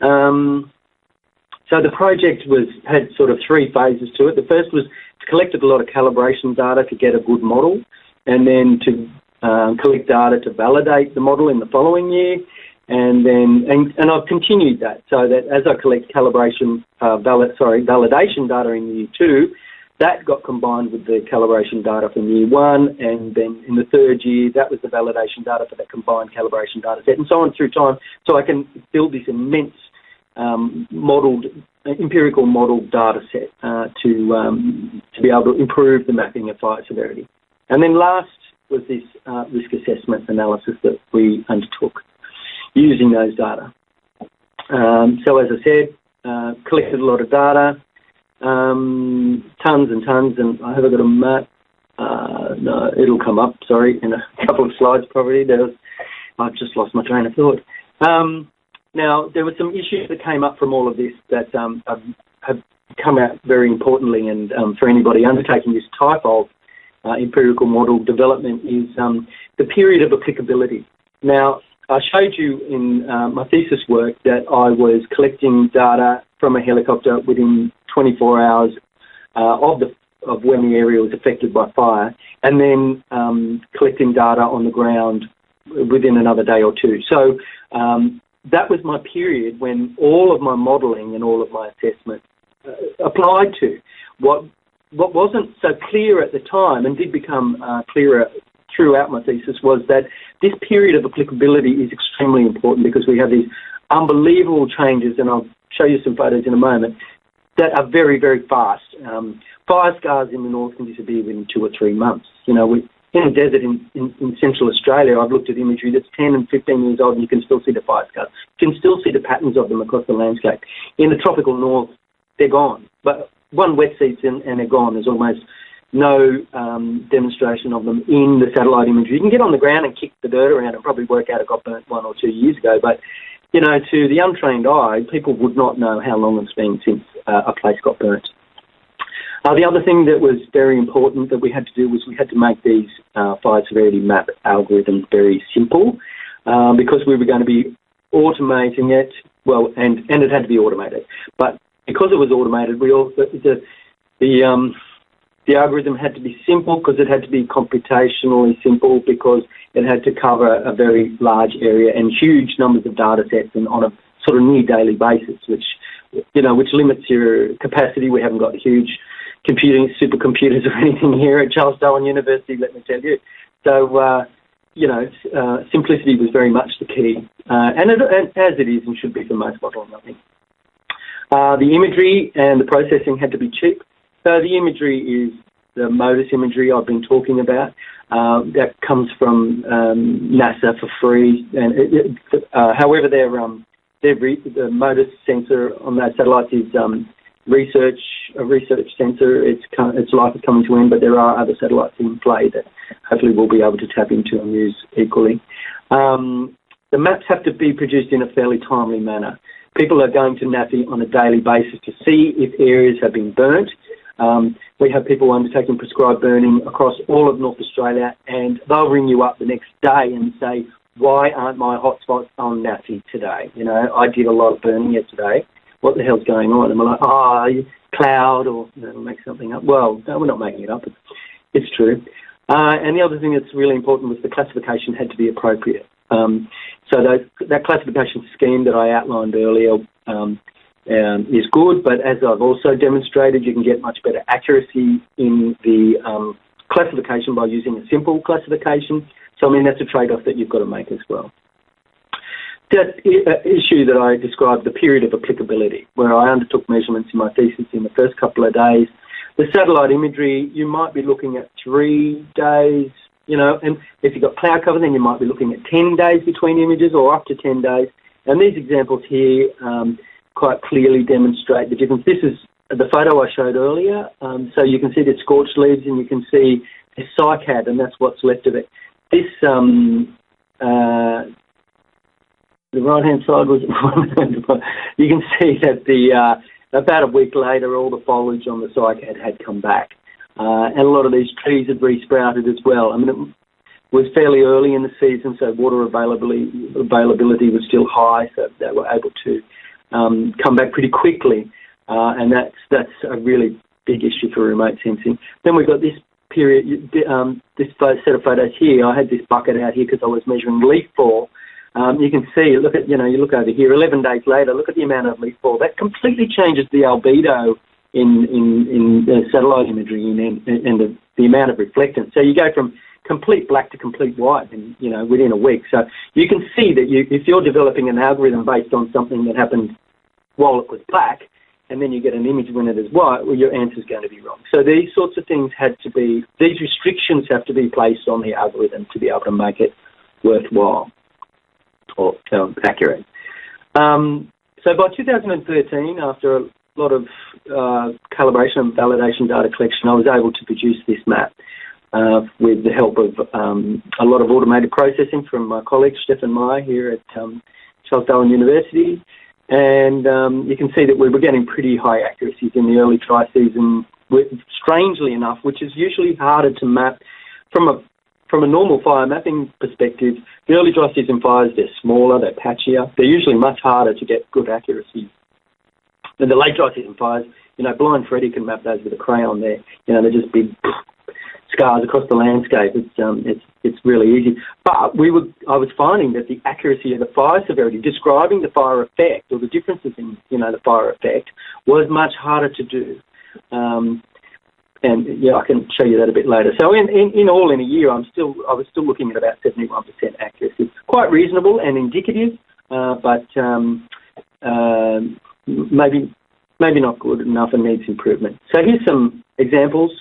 Speaker 2: So the project had sort of three phases to it. The first was to collect a lot of calibration data to get a good model, and then to collect data to validate the model in the following year, and I've continued that, so that as I collect validation data in year 2, that got combined with the calibration data from year 1, and then in the third year, that was the validation data for that combined calibration data set, and so on through time, so I can build this immense empirical modeled data set to be able to improve the mapping of fire severity. And then last was this risk assessment analysis that we undertook using those data. So as I said, collected a lot of data, tons and tons, and I haven't got a map. No, it'll come up, sorry, in a couple of slides probably. I've just lost my train of thought. Now, there were some issues that came up from all of this that have come out very importantly, and for anybody undertaking this type of empirical model development is the period of applicability. Now, I showed you in my thesis work that I was collecting data from a helicopter within 24 hours of when the area was affected by fire, and then collecting data on the ground within another day or two. So that was my period when all of my modelling and all of my assessment applied to. What wasn't so clear at the time, and did become clearer throughout my thesis, was that this period of applicability is extremely important, because we have these unbelievable changes, and I'll show you some photos in a moment, that are very, very fast. Fire scars in the north can disappear within 2 or 3 months. In a desert in central Australia, I've looked at imagery that's 10 and 15 years old, and you can still see the fire scars. You can still see the patterns of them across the landscape. In the tropical north, they're gone. But one wet season and they're gone. There's almost no demonstration of them in the satellite imagery. You can get on the ground and kick the dirt around and probably work out it got burnt 1 or 2 years ago. But, to the untrained eye, people would not know how long it's been since a place got burnt. The other thing that was very important that we had to do was we had to make these fire severity map algorithms very simple, because we were going to be automating it, and it had to be automated. But because it was automated, the algorithm had to be simple, because it had to be computationally simple, because it had to cover a very large area and huge numbers of data sets, and on a sort of near daily basis, which limits your capacity. We haven't got huge supercomputers or anything here at Charles Darwin University, let me tell you. So, simplicity was very much the key, and as it is and should be for most modelling, I think. The imagery and the processing had to be cheap. So the imagery is the MODIS imagery I've been talking about. That comes from NASA for free. And however, the MODIS sensor on those satellites is a research sensor. Its life is coming to an end, but there are other satellites in play that hopefully we'll be able to tap into and use equally. The maps have to be produced in a fairly timely manner. People are going to NAFI on a daily basis to see if areas have been burnt. We have people undertaking prescribed burning across all of North Australia, and they'll ring you up the next day and say, why aren't my hotspots on NAFI today? You know, I did a lot of burning yesterday. What the hell's going on? And we're like, cloud, or make something up. Well, no, we're not making it up. It's true. And the other thing that's really important was the classification had to be appropriate. So that classification scheme that I outlined earlier is good, but as I've also demonstrated, you can get much better accuracy in the classification by using a simple classification. So, I mean, that's a trade-off that you've got to make as well. That issue that I described, the period of applicability, where I undertook measurements in my thesis in the first couple of days. The satellite imagery, you might be looking at 3 days, and if you've got cloud cover, then you might be looking at 10 days between images or up to 10 days. And these examples here quite clearly demonstrate the difference. This is the photo I showed earlier. So you can see the scorched leaves and you can see the cycad, and that's what's left of it. This, the right-hand side was, you can see that about a week later, all the foliage on the cycad had come back. And a lot of these trees had resprouted as well. I mean, it was fairly early in the season, so water availability was still high, so they were able to come back pretty quickly. And that's a really big issue for remote sensing. Then we've got this period, this set of photos here. I had this bucket out here because I was measuring leaf fall. You can see, you look over here, 11 days later, look at the amount of leaf fall. That completely changes the albedo in the satellite imagery and the amount of reflectance. So you go from complete black to complete white within a week. So you can see that if you're developing an algorithm based on something that happened while it was black, and then you get an image when it is white, well, your answer's going to be wrong. So these sorts of things these restrictions have to be placed on the algorithm to be able to make it worthwhile or accurate. So by 2013, after a lot of calibration and validation data collection, I was able to produce this map with the help of a lot of automated processing from my colleague Stefan Meyer here at Charles Darwin University. And you can see that we were getting pretty high accuracies in the early dry season, strangely enough, which is usually harder to map from a normal fire mapping perspective. The early dry season fires, they're smaller, they're patchier, they're usually much harder to get good accuracy. And the late dry season fires, Blind Freddy can map those with a crayon there. They're just big scars across the landscape. It's really easy. But I was finding that the accuracy of the fire severity, describing the fire effect or the differences in, the fire effect, was much harder to do. And I can show you that a bit later. So in all, in a year, I was still looking at about 71% accuracy. Quite reasonable and indicative, but maybe not good enough and needs improvement. So here's some examples.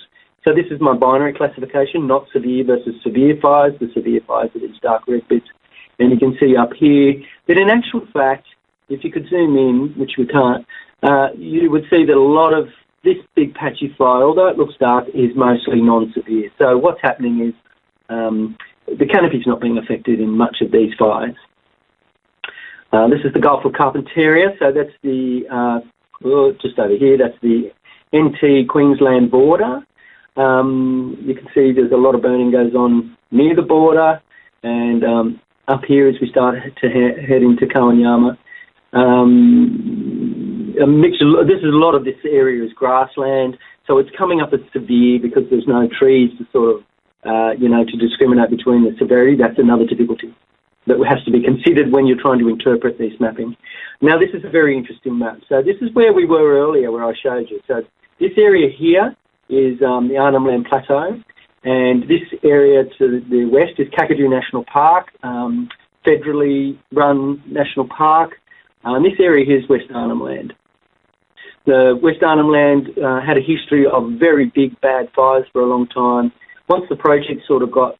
Speaker 2: So this is my binary classification, not severe versus severe fires. The severe fires are these dark red bits. And you can see up here that in actual fact, if you could zoom in, which we can't, you would see that a lot of this big patchy fire, although it looks dark, is mostly non-severe. So what's happening is the canopy's not being affected in much of these fires. This is the Gulf of Carpentaria. So that's just over here, that's the NT Queensland border. You can see there's a lot of burning goes on near the border, and up here as we start to head into Kawanyama. A mixture. A lot of this area is grassland, so it's coming up as severe because there's no trees to sort of, to discriminate between the severity. That's another difficulty that has to be considered when you're trying to interpret these mapping. Now, this is a very interesting map. So this is where we were earlier, where I showed you. So this area here is the Arnhem Land Plateau, and this area to the west is Kakadu National Park, federally run national park. This area here is West Arnhem Land. The West Arnhem Land had a history of very big bad fires for a long time. Once the project sort of got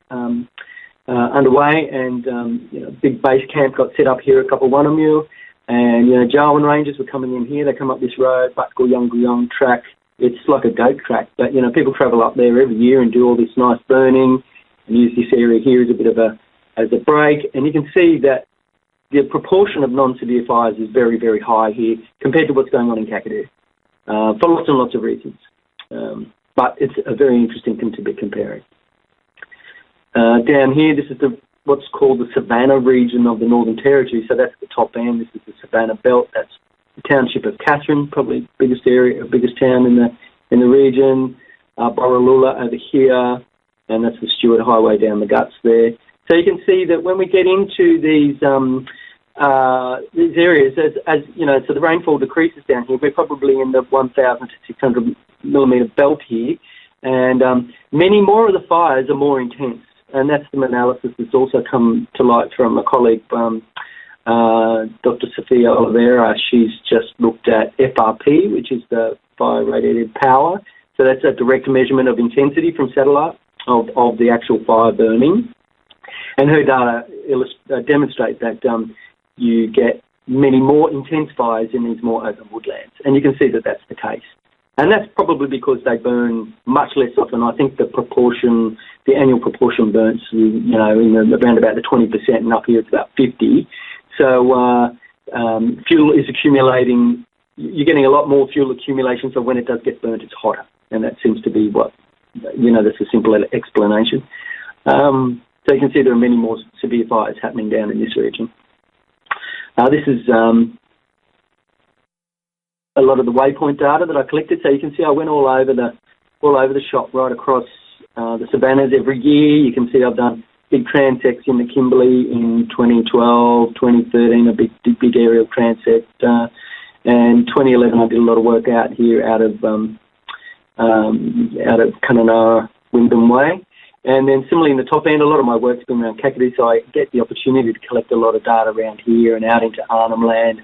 Speaker 2: underway and big base camp got set up here at Kapawanamu, and Jarwin Rangers were coming in here. They come up this road, Batgul track. It's like a goat track, but people travel up there every year and do all this nice burning and use this area here as a bit of as a break. And you can see that the proportion of non-severe fires is very, very high here compared to what's going on in Kakadu for lots and lots of reasons. but it's a very interesting thing to be comparing. Down here, this is what's called the savanna region of the Northern Territory. So that's the top end. This is the savanna belt. That's the township of Katherine, probably biggest town in the region. Borroloola over here, and that's the Stewart Highway down the guts there. So you can see that when we get into these areas, as you know, so the rainfall decreases down here. We're probably in the 1,000 to 600 millimetre belt here, and many more of the fires are more intense. And that's some analysis that's also come to light from a colleague, Dr. Sophia Oliveira. She's just looked at FRP, which is the fire radiated power. So that's a direct measurement of intensity from satellite of the actual fire burning. And her data demonstrate that you get many more intense fires in these more open woodlands. And you can see that that's the case. And that's probably because they burn much less often. I think the annual proportion burns, around about the 20%, and up here it's about 50%. So fuel is accumulating. You're getting a lot more fuel accumulation, so when it does get burnt, it's hotter. And that seems to be that's a simple explanation. So you can see there are many more severe fires happening down in this region. This is a lot of the waypoint data that I collected. So you can see I went all over the shop, right across the savannas every year. You can see I've done big transects in the Kimberley in 2012, 2013, a big aerial transect, and 2011 I did a lot of work out here out of Kununurra, Wyndham Way. And then similarly in the top end, a lot of my work's been around Kakadu, so I get the opportunity to collect a lot of data around here and out into Arnhem Land,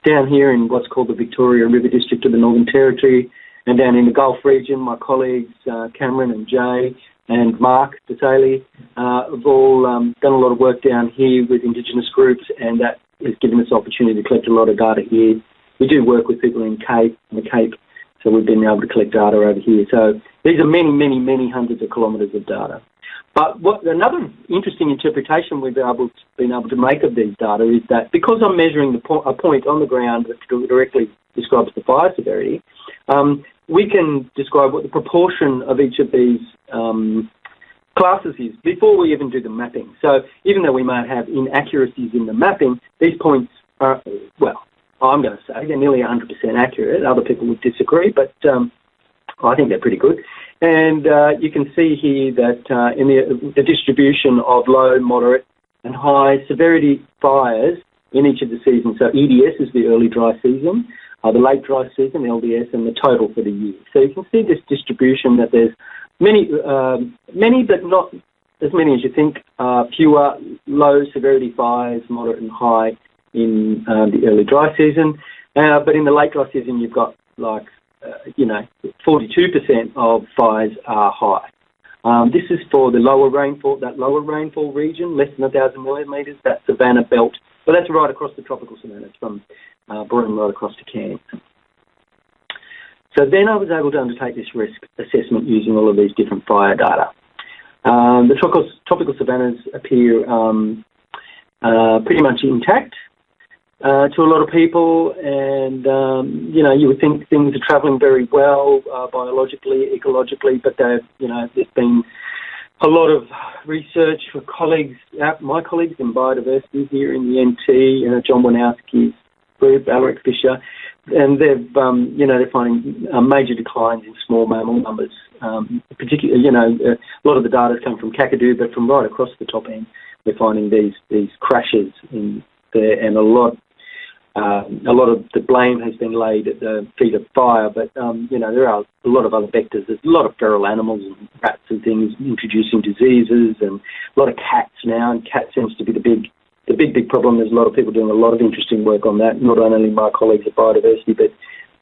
Speaker 2: down here in what's called the Victoria River District of the Northern Territory, and down in the Gulf region, my colleagues Cameron and Jay and Mark Desailly have all done a lot of work down here with indigenous groups, and that has given us the opportunity to collect a lot of data here. We do work with people in the Cape, so we've been able to collect data over here. So these are many, many, many hundreds of kilometres of data. But another interesting interpretation we've been able to make of these data is that because I'm measuring a point on the ground that directly describes the fire severity, we can describe what the proportion of each of these classes is before we even do the mapping. So even though we might have inaccuracies in the mapping, these points are, I'm going to say they're nearly 100% accurate. Other people would disagree, but I think they're pretty good. And you can see here that in the distribution of low, moderate and high severity fires in each of the seasons. So EDS is the early dry season, the late dry season, LDS, and the total for the year. So you can see this distribution that there's many, but not as many as you think, fewer low severity fires, moderate and high in the early dry season. But in the late dry season, you've got 42% of fires are high. This is for the lower rainfall region, less than 1,000 millimetres, that savanna belt. But that's right across the tropical savannas from Broome right across to Cairns. So then I was able to undertake this risk assessment using all of these different fire data. The tropical savannas appear pretty much intact to a lot of people, and you would think things are travelling very well biologically, ecologically, but there's been a lot of research for my colleagues in biodiversity here in the NT, John Wanowski's group, Alaric Fisher, and they're finding major declines in small mammal numbers. Particularly, a lot of the data come from Kakadu, but from right across the top end, we're finding these crashes in there, and a lot of the blame has been laid at the feet of fire, but there are a lot of other vectors. There's a lot of feral animals and rats and things introducing diseases, and a lot of cats now, and cat seems to be the big problem. There's a lot of people doing a lot of interesting work on that, not only my colleagues at Biodiversity, but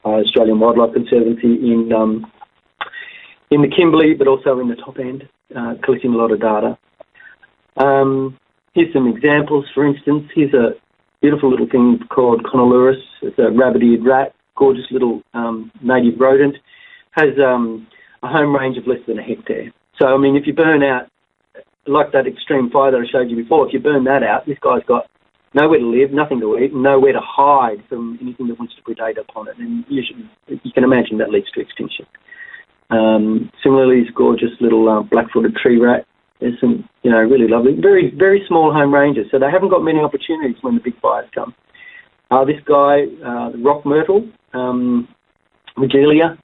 Speaker 2: Australian Wildlife Conservancy in the Kimberley, but also in the top end, collecting a lot of data. Here's some examples. For instance, here's a beautiful little thing called Conilurus. It's a rabbit-eared rat, gorgeous little native rodent, has a home range of less than a hectare. So, I mean, if you burn out, like that extreme fire that I showed you before, if you burn that out, this guy's got nowhere to live, nothing to eat, and nowhere to hide from anything that wants to predate upon it. And you can imagine that leads to extinction. Similarly, this gorgeous little black-footed tree rat. There's some, really lovely, very, very small home ranges, so they haven't got many opportunities when the big fires come. This guy, the rock myrtle, Regelia,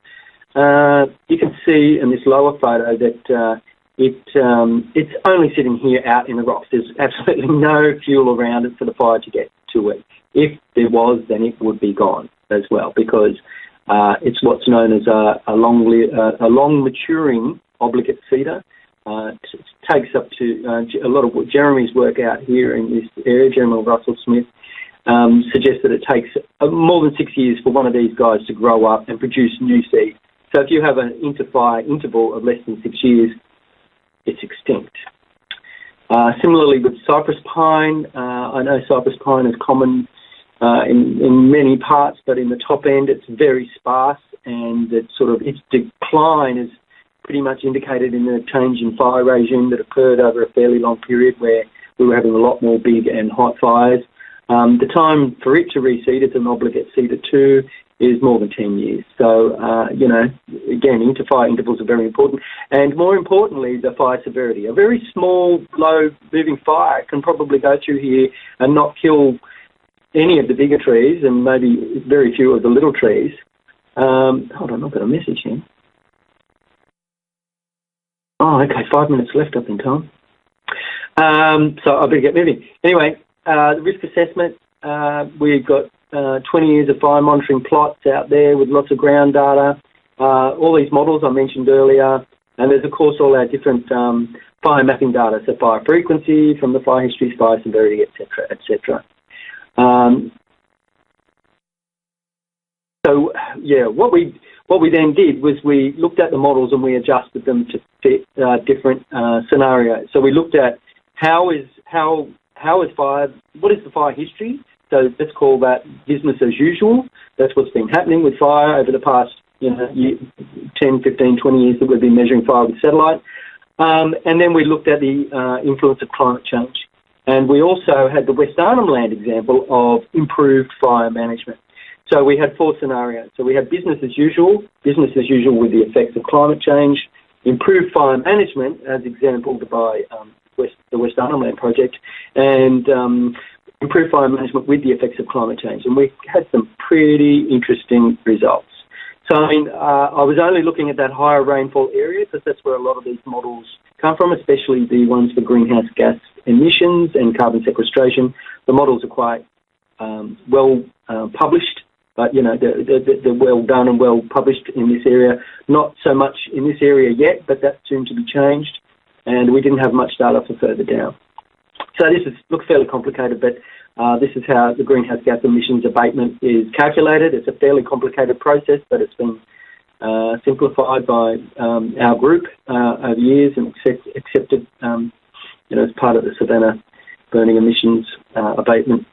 Speaker 2: you can see in this lower photo that it's only sitting here out in the rocks. There's absolutely no fuel around it for the fire to get to it. If there was, then it would be gone as well, because it's what's known as a long maturing obligate cedar. It takes up to a lot of what Jeremy's work out here in this area, Jeremy Russell Smith, suggests that it takes more than 6 years for one of these guys to grow up and produce new seed. So if you have an inter-fire interval of less than 6 years, it's extinct. Similarly with cypress pine, I know cypress pine is common in many parts, but in the top end it's very sparse, and its decline is pretty much indicated in the change in fire regime that occurred over a fairly long period where we were having a lot more big and hot fires. The time for it to reseed, it's an obligate cedar too, is more than 10 years. So, again, inter-fire intervals are very important. And more importantly, the fire severity. A very small, low-moving fire can probably go through here and not kill any of the bigger trees and maybe very few of the little trees. Hold on, I've got a message here. Oh, okay, 5 minutes left, I think, Tom. So I better get moving. Anyway, the risk assessment, we've got 20 years of fire monitoring plots out there with lots of ground data, all these models I mentioned earlier, and there's, of course, all our different fire mapping data, so fire frequency from the fire history, fire severity, etc., etc. So, yeah, what we then did was we looked at the models and we adjusted them to fit different scenarios. So we looked at how is fire, what is the fire history? So let's call that business as usual. That's what's been happening with fire over the past 10, 15, 20 years that we've been measuring fire with satellite. And then we looked at the influence of climate change. And we also had the West Arnhem Land example of improved fire management. So we had 4 scenarios. So we had business as usual with the effects of climate change, improved fire management as exampled by the West Arnhem Land project, and improved fire management with the effects of climate change. And we had some pretty interesting results. So, I mean, I was only looking at that higher rainfall area because that's where a lot of these models come from, especially the ones for greenhouse gas emissions and carbon sequestration. The models are quite well published, but, they're well done and well published in this area. Not so much in this area yet, but that's soon to be changed. And we didn't have much data for further down. So this looks fairly complicated, but this is how the greenhouse gas emissions abatement is calculated. It's a fairly complicated process, but it's been simplified by our group over years and accepted as part of the Savannah burning emissions abatement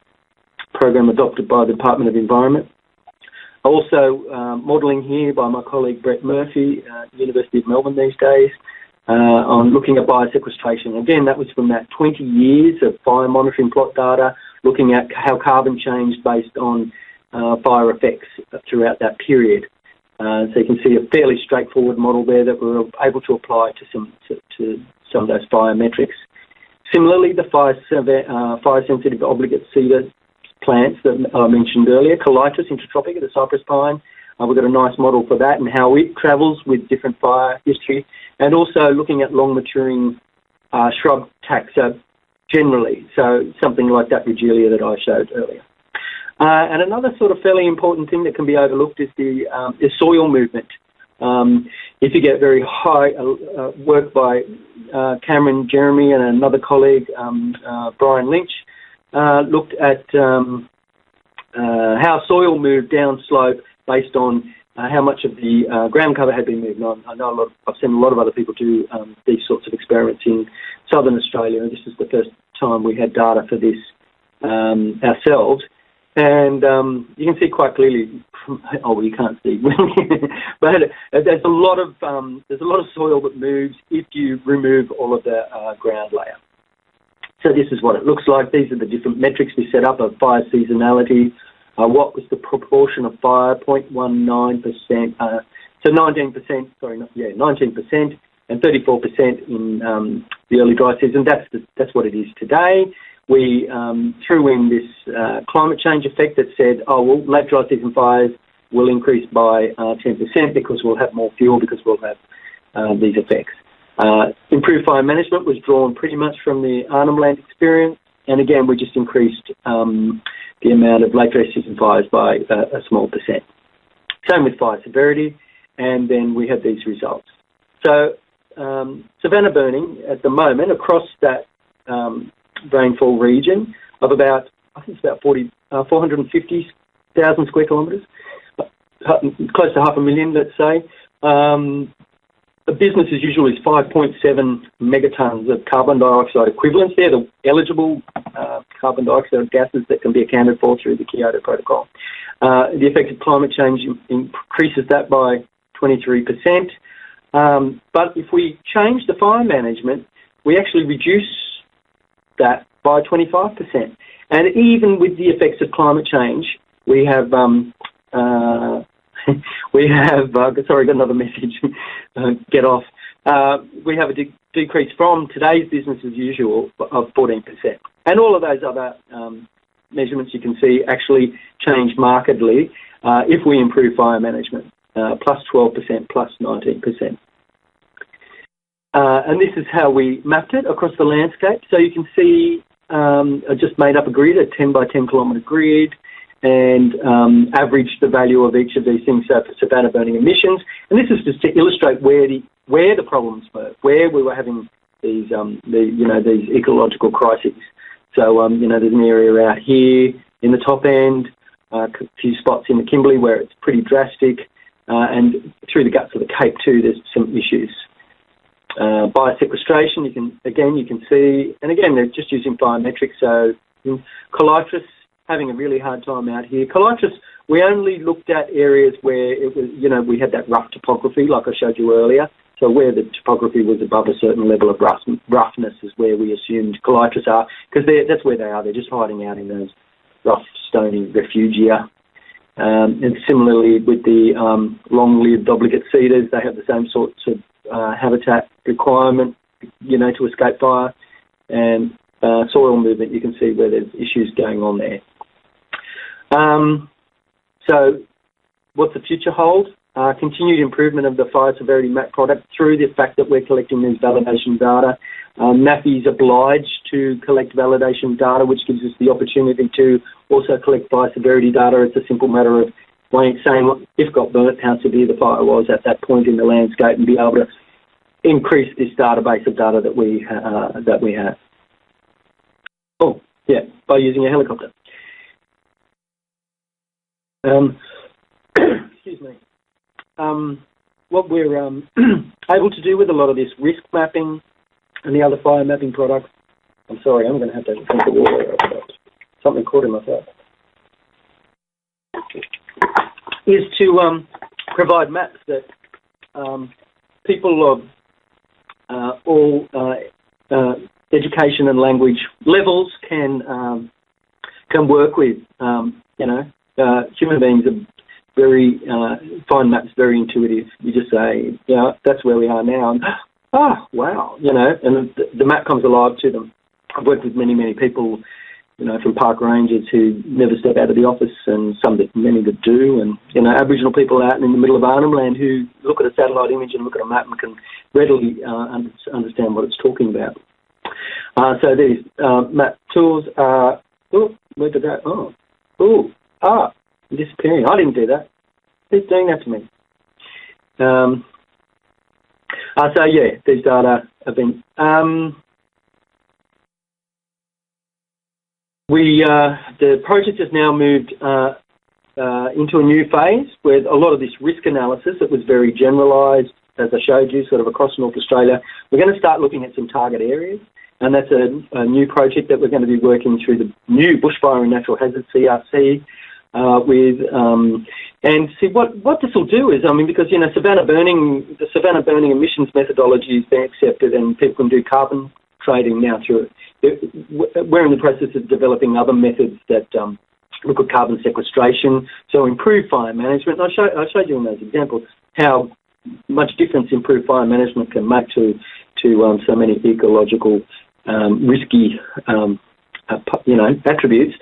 Speaker 2: program adopted by the Department of Environment. Also modelling here by my colleague Brett Murphy at the University of Melbourne these days, on looking at biosequestration. Again, that was from that 20 years of fire monitoring plot data, looking at how carbon changed based on fire effects throughout that period. So you can see a fairly straightforward model there that we were able to apply to some of those fire metrics. Similarly, the fire-sensitive obligate cedar plants that I mentioned earlier, Colitis intratropica, the cypress pine, we've got a nice model for that and how it travels with different fire history, and also looking at long-maturing shrub taxa generally, so something like that Regelia that I showed earlier. And another sort of fairly important thing that can be overlooked is the soil movement. If you get very high work by Cameron Jeremy and another colleague, Brian Lynch, looked at how soil moved downslope based on how much of the ground cover had been moved. I know I've seen a lot of other people do these sorts of experiments in southern Australia, and this is the first time we had data for this ourselves. And you can see quite clearly. Oh, well, you can't see, but there's a lot of soil that moves if you remove all of the ground layer. So this is what it looks like. These are the different metrics we set up of fire seasonality. What was the proportion of fire? 0.19%. So 19%, 19% and 34% in the early dry season. That's what it is today. We threw in this climate change effect that said, late dry season fires will increase by 10% because we'll have more fuel, because we'll have these effects. Improved fire management was drawn pretty much from the Arnhem Land experience, and again we just increased the amount of late dry season fires by a small percent. Same with fire severity, and then we had these results. So savanna burning at the moment across that rainfall region of about, I think it's about 450,000 square kilometres, close to 500,000, let's say. The business as usual is 5.7 megatons of carbon dioxide equivalents. They're the eligible carbon dioxide gases that can be accounted for through the Kyoto Protocol. The effect of climate change increases that by 23%. But if we change the fire management, we actually reduce that by 25%. And even with the effects of climate change, we have sorry, got another message. Get off. We have a decrease from today's business as usual of 14%. And all of those other measurements you can see actually change markedly if we improve fire management, plus 12%, plus 19%. And this is how we mapped it across the landscape. So you can see I just made up a grid, a 10 by 10 kilometre grid, and averaged the value of each of these things, so for savanna burning emissions. And this is just to illustrate where the problems were, where we were having these these ecological crises. So there's an area out here in the top end, a few spots in the Kimberley where it's pretty drastic, and through the guts of the Cape too, there's some issues. Biosequestration, you can see, and again they're just using biometrics. So colitis, having a really hard time out here. Colitis, we only looked at areas where it was, we had that rough topography, like I showed you earlier. So where the topography was above a certain level of roughness is where we assumed colitis are, because that's where they are. They're just hiding out in those rough, stony refugia. And similarly with the long-lived obligate cedars, they have the same sorts of habitat requirement, to escape fire. And soil movement, you can see where there's issues going on there. So what's the future hold? Continued improvement of the fire severity map product through the fact that we're collecting these validation data. NAFI is obliged to collect validation data, which gives us the opportunity to also collect fire severity data. It's a simple matter of saying if got burnt, how severe the fire was at that point in the landscape, and be able to increase this database of data that we have. Oh, yeah, by using a helicopter. Excuse me. What we're able to do with a lot of this risk mapping and the other fire mapping products, I'm sorry, I'm going to have to drink the water. Something caught in my throat. Is to provide maps that people of all education and language levels can work with. Human beings are very find maps very intuitive. You just say, that's where we are now, and wow, and the map comes alive to them. I've worked with many people, from park rangers who never step out of the office, and many that do, and Aboriginal people out in the middle of Arnhem Land who look at a satellite image and look at a map and can readily understand what it's talking about. So these map tools are. Where did that? Disappearing. I didn't do that. Who's doing that to me? These data have been. The project has now moved into a new phase with a lot of this risk analysis. It was very generalised, as I showed you, sort of across North Australia. We're going to start looking at some target areas, and that's a new project that we're going to be working through the new Bushfire and Natural Hazard CRC with, and see what this will do is, because the savanna burning emissions methodology has been accepted, and people can do carbon trading now through it. We're in the process of developing other methods that look at carbon sequestration, so improve fire management. I showed you in those examples how much difference improved fire management can make to so many ecological risky attributes.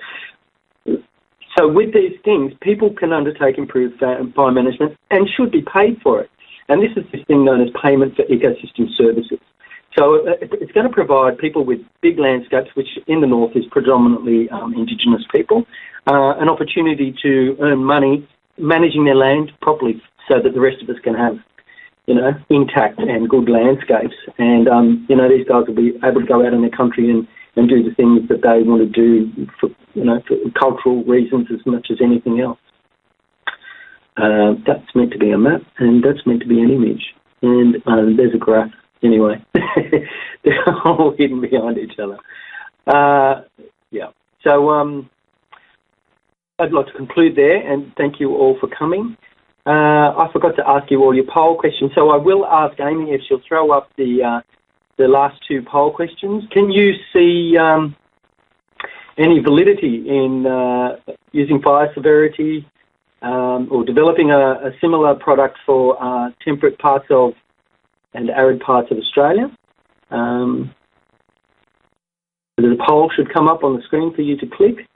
Speaker 2: So with these things, people can undertake improved fire management and should be paid for it. And this is this thing known as payment for ecosystem services. So it's going to provide people with big landscapes, which in the north is predominantly indigenous people, an opportunity to earn money managing their land properly so that the rest of us can have, intact and good landscapes. And, these guys will be able to go out in their country and do the things that they want to do for cultural reasons as much as anything else. That's meant to be a map, and that's meant to be an image. And there's a graph. Anyway, they're all hidden behind each other. So I'd like to conclude there, and thank you all for coming. I forgot to ask you all your poll questions, so I will ask Amy if she'll throw up the last two poll questions. Can you see any validity in using fire severity or developing a similar product for temperate parts of and arid parts of Australia? The poll should come up on the screen for you to click.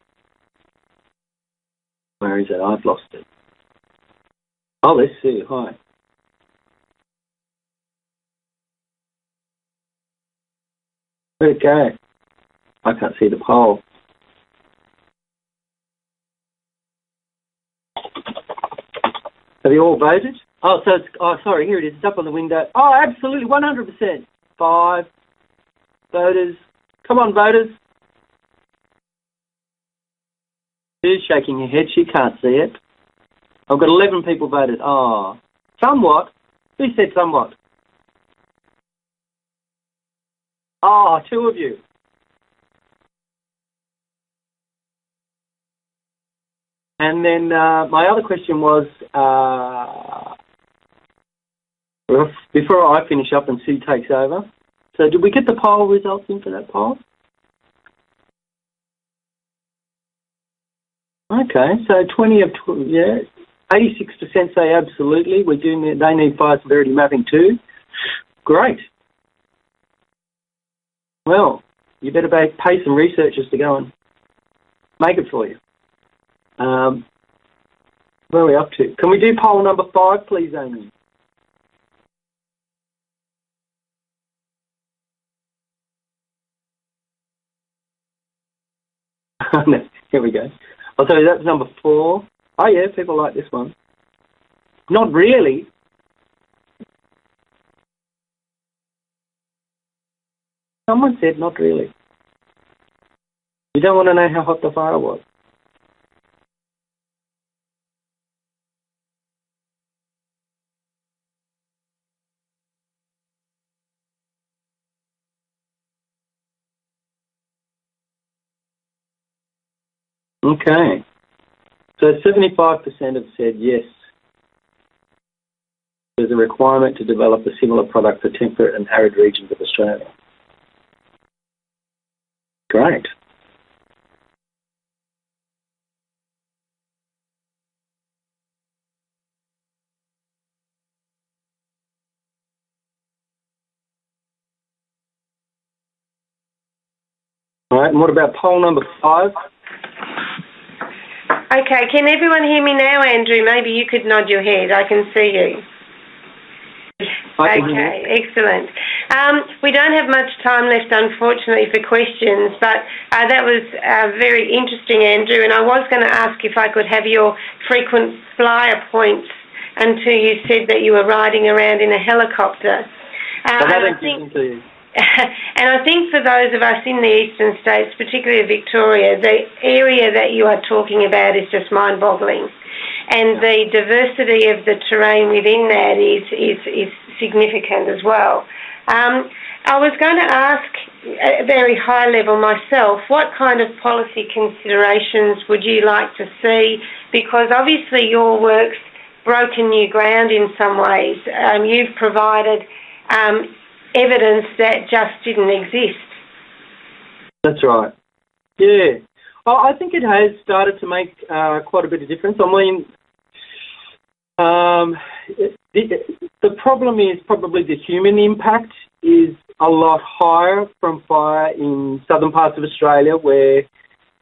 Speaker 2: Where is it? I've lost it. Oh, let's see. Hi. Where'd it go? I can't see the poll. Have you all voted? Oh, so sorry, here it is. It's up on the window. Oh, absolutely, 100%. 5 voters. Come on, voters. Who's shaking her head? She can't see it. I've got 11 people voted. Oh, somewhat. Who said somewhat? Oh, 2 of you. And then my other question was, before I finish up and Sue takes over, so did we get the poll results in for that poll? Okay, so 86% say absolutely. They need fire severity mapping too. Great. Well, you better pay some researchers to go and make it for you. Where are we up to? Can we do poll number 5, please, Amy? Here we go. Oh, sorry, that's number 4. Oh, yeah, people like this one. Not really. Someone said not really. You don't want to know how hot the fire was. Okay. So 75% have said yes. There's a requirement to develop a similar product for temperate and arid regions of Australia. Great. All right, and what about poll number 5?
Speaker 3: Okay, can everyone hear me now, Andrew? Maybe you could nod your head. I can see you. Okay, excellent. We don't have much time left, unfortunately, for questions, but that was very interesting, Andrew, and I was going to ask if I could have your frequent flyer points until you said that you were riding around in a helicopter. And I think for those of us in the eastern states, particularly Victoria, the area that you are talking about is just mind-boggling. And the diversity of the terrain within that is significant as well. I was going to ask, at a very high level myself, what kind of policy considerations would you like to see? Because obviously your work's broken new ground in some ways. You've provided evidence that just didn't exist.
Speaker 2: That's right. Yeah. I think it has started to make quite a bit of difference. I mean, the problem is probably the human impact is a lot higher from fire in southern parts of Australia where,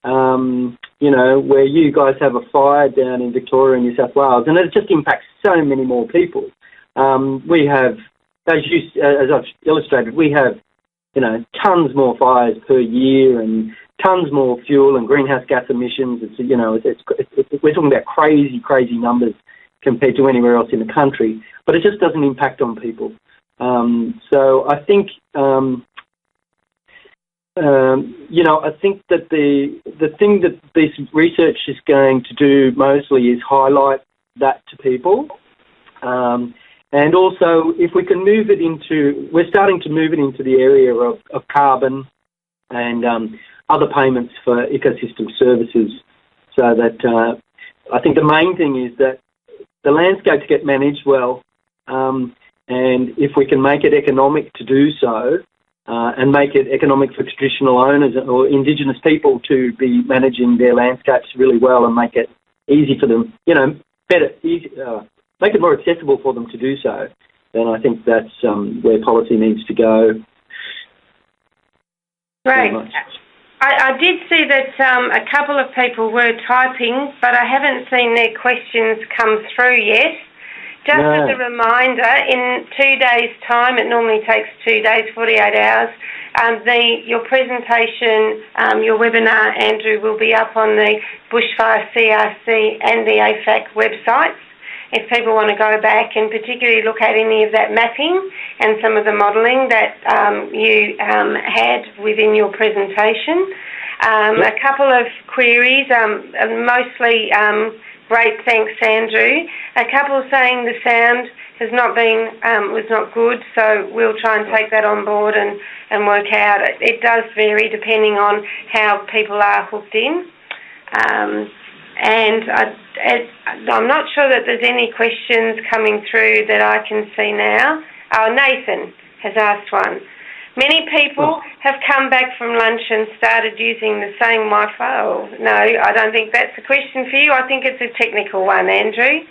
Speaker 2: where you guys have a fire down in Victoria and New South Wales, and it just impacts so many more people. We have, as I've illustrated, we have, tons more fires per year and tons more fuel and greenhouse gas emissions. We're talking about crazy, crazy numbers compared to anywhere else in the country, but it just doesn't impact on people. So I think, I think that the thing that this research is going to do mostly is highlight that to people. And also, if we can move it into, we're starting to move it into the area of carbon and other payments for ecosystem services, so that I think the main thing is that the landscapes get managed well, and if we can make it economic to do so, and make it economic for traditional owners or indigenous people to be managing their landscapes really well and make it easy for them, make it more accessible for them to do so, then I think that's where policy needs to go.
Speaker 3: Great. I did see that a couple of people were typing, but I haven't seen their questions come through yet. Just as a reminder, in 2 days' time, it normally takes 2 days, 48 hours, your presentation, your webinar, Andrew, will be up on the Bushfire CRC and the AFAC websites. If people want to go back and particularly look at any of that mapping and some of the modelling that you had within your presentation. A couple of queries, mostly great, thanks, Andrew. A couple saying the sound has not been, was not good, so we'll try and take that on board and work out. It does vary depending on how people are hooked in. And I'm not sure that there's any questions coming through that I can see now. Nathan has asked one. Many people have come back from lunch and started using the same Wi-Fi. Oh, no, I don't think that's a question for you. I think it's a technical one, Andrew.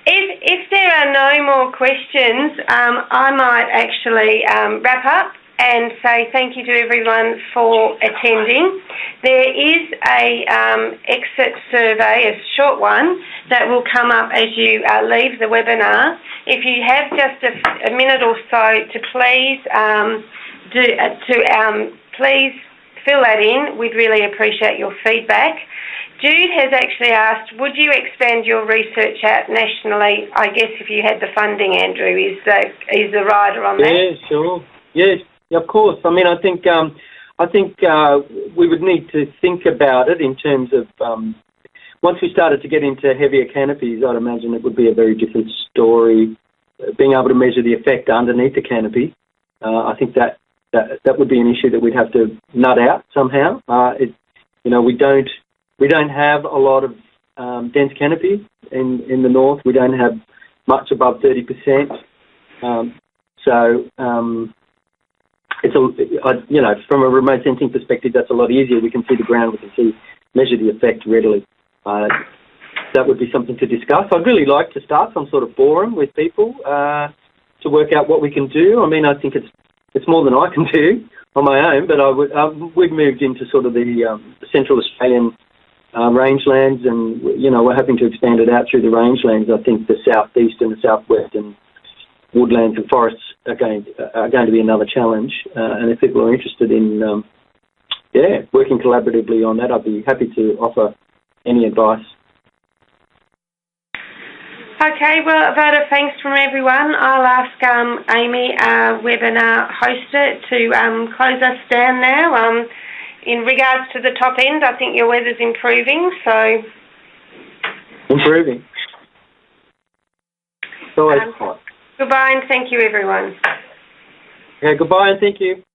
Speaker 3: If there are no more questions, I might actually wrap up and say thank you to everyone for attending. There is a exit survey, a short one, that will come up as you leave the webinar. If you have just a minute or so to please please fill that in. We'd really appreciate your feedback. Jude has actually asked, would you expand your research out nationally? I guess if you had the funding, Andrew, is the rider on that?
Speaker 2: Yeah, sure. Yes. Of course. I mean, I think we would need to think about it in terms of once we started to get into heavier canopies, I'd imagine it would be a very different story. Being able to measure the effect underneath the canopy, I think that would be an issue that we'd have to nut out somehow. We don't have a lot of dense canopy in the north. We don't have much above 30%. It's from a remote sensing perspective, that's a lot easier. We can see the ground, we can measure the effect readily. That would be something to discuss. I'd really like to start some sort of forum with people to work out what we can do. I mean, I think it's more than I can do on my own, but we've moved into sort of the Central Australian rangelands, and we're hoping to expand it out through the rangelands. I think the southeast and the southwest and woodlands and forests are going to be another challenge. And if people are interested in working collaboratively on that, I'd be happy to offer any advice.
Speaker 3: Okay, well, a vote of thanks from everyone. I'll ask Amy, our webinar hoster, to close us down now. In regards to the top end, I think your weather's improving, so...
Speaker 2: Improving. It's always hot.
Speaker 3: Goodbye and thank you, everyone.
Speaker 2: Yeah, goodbye and thank you.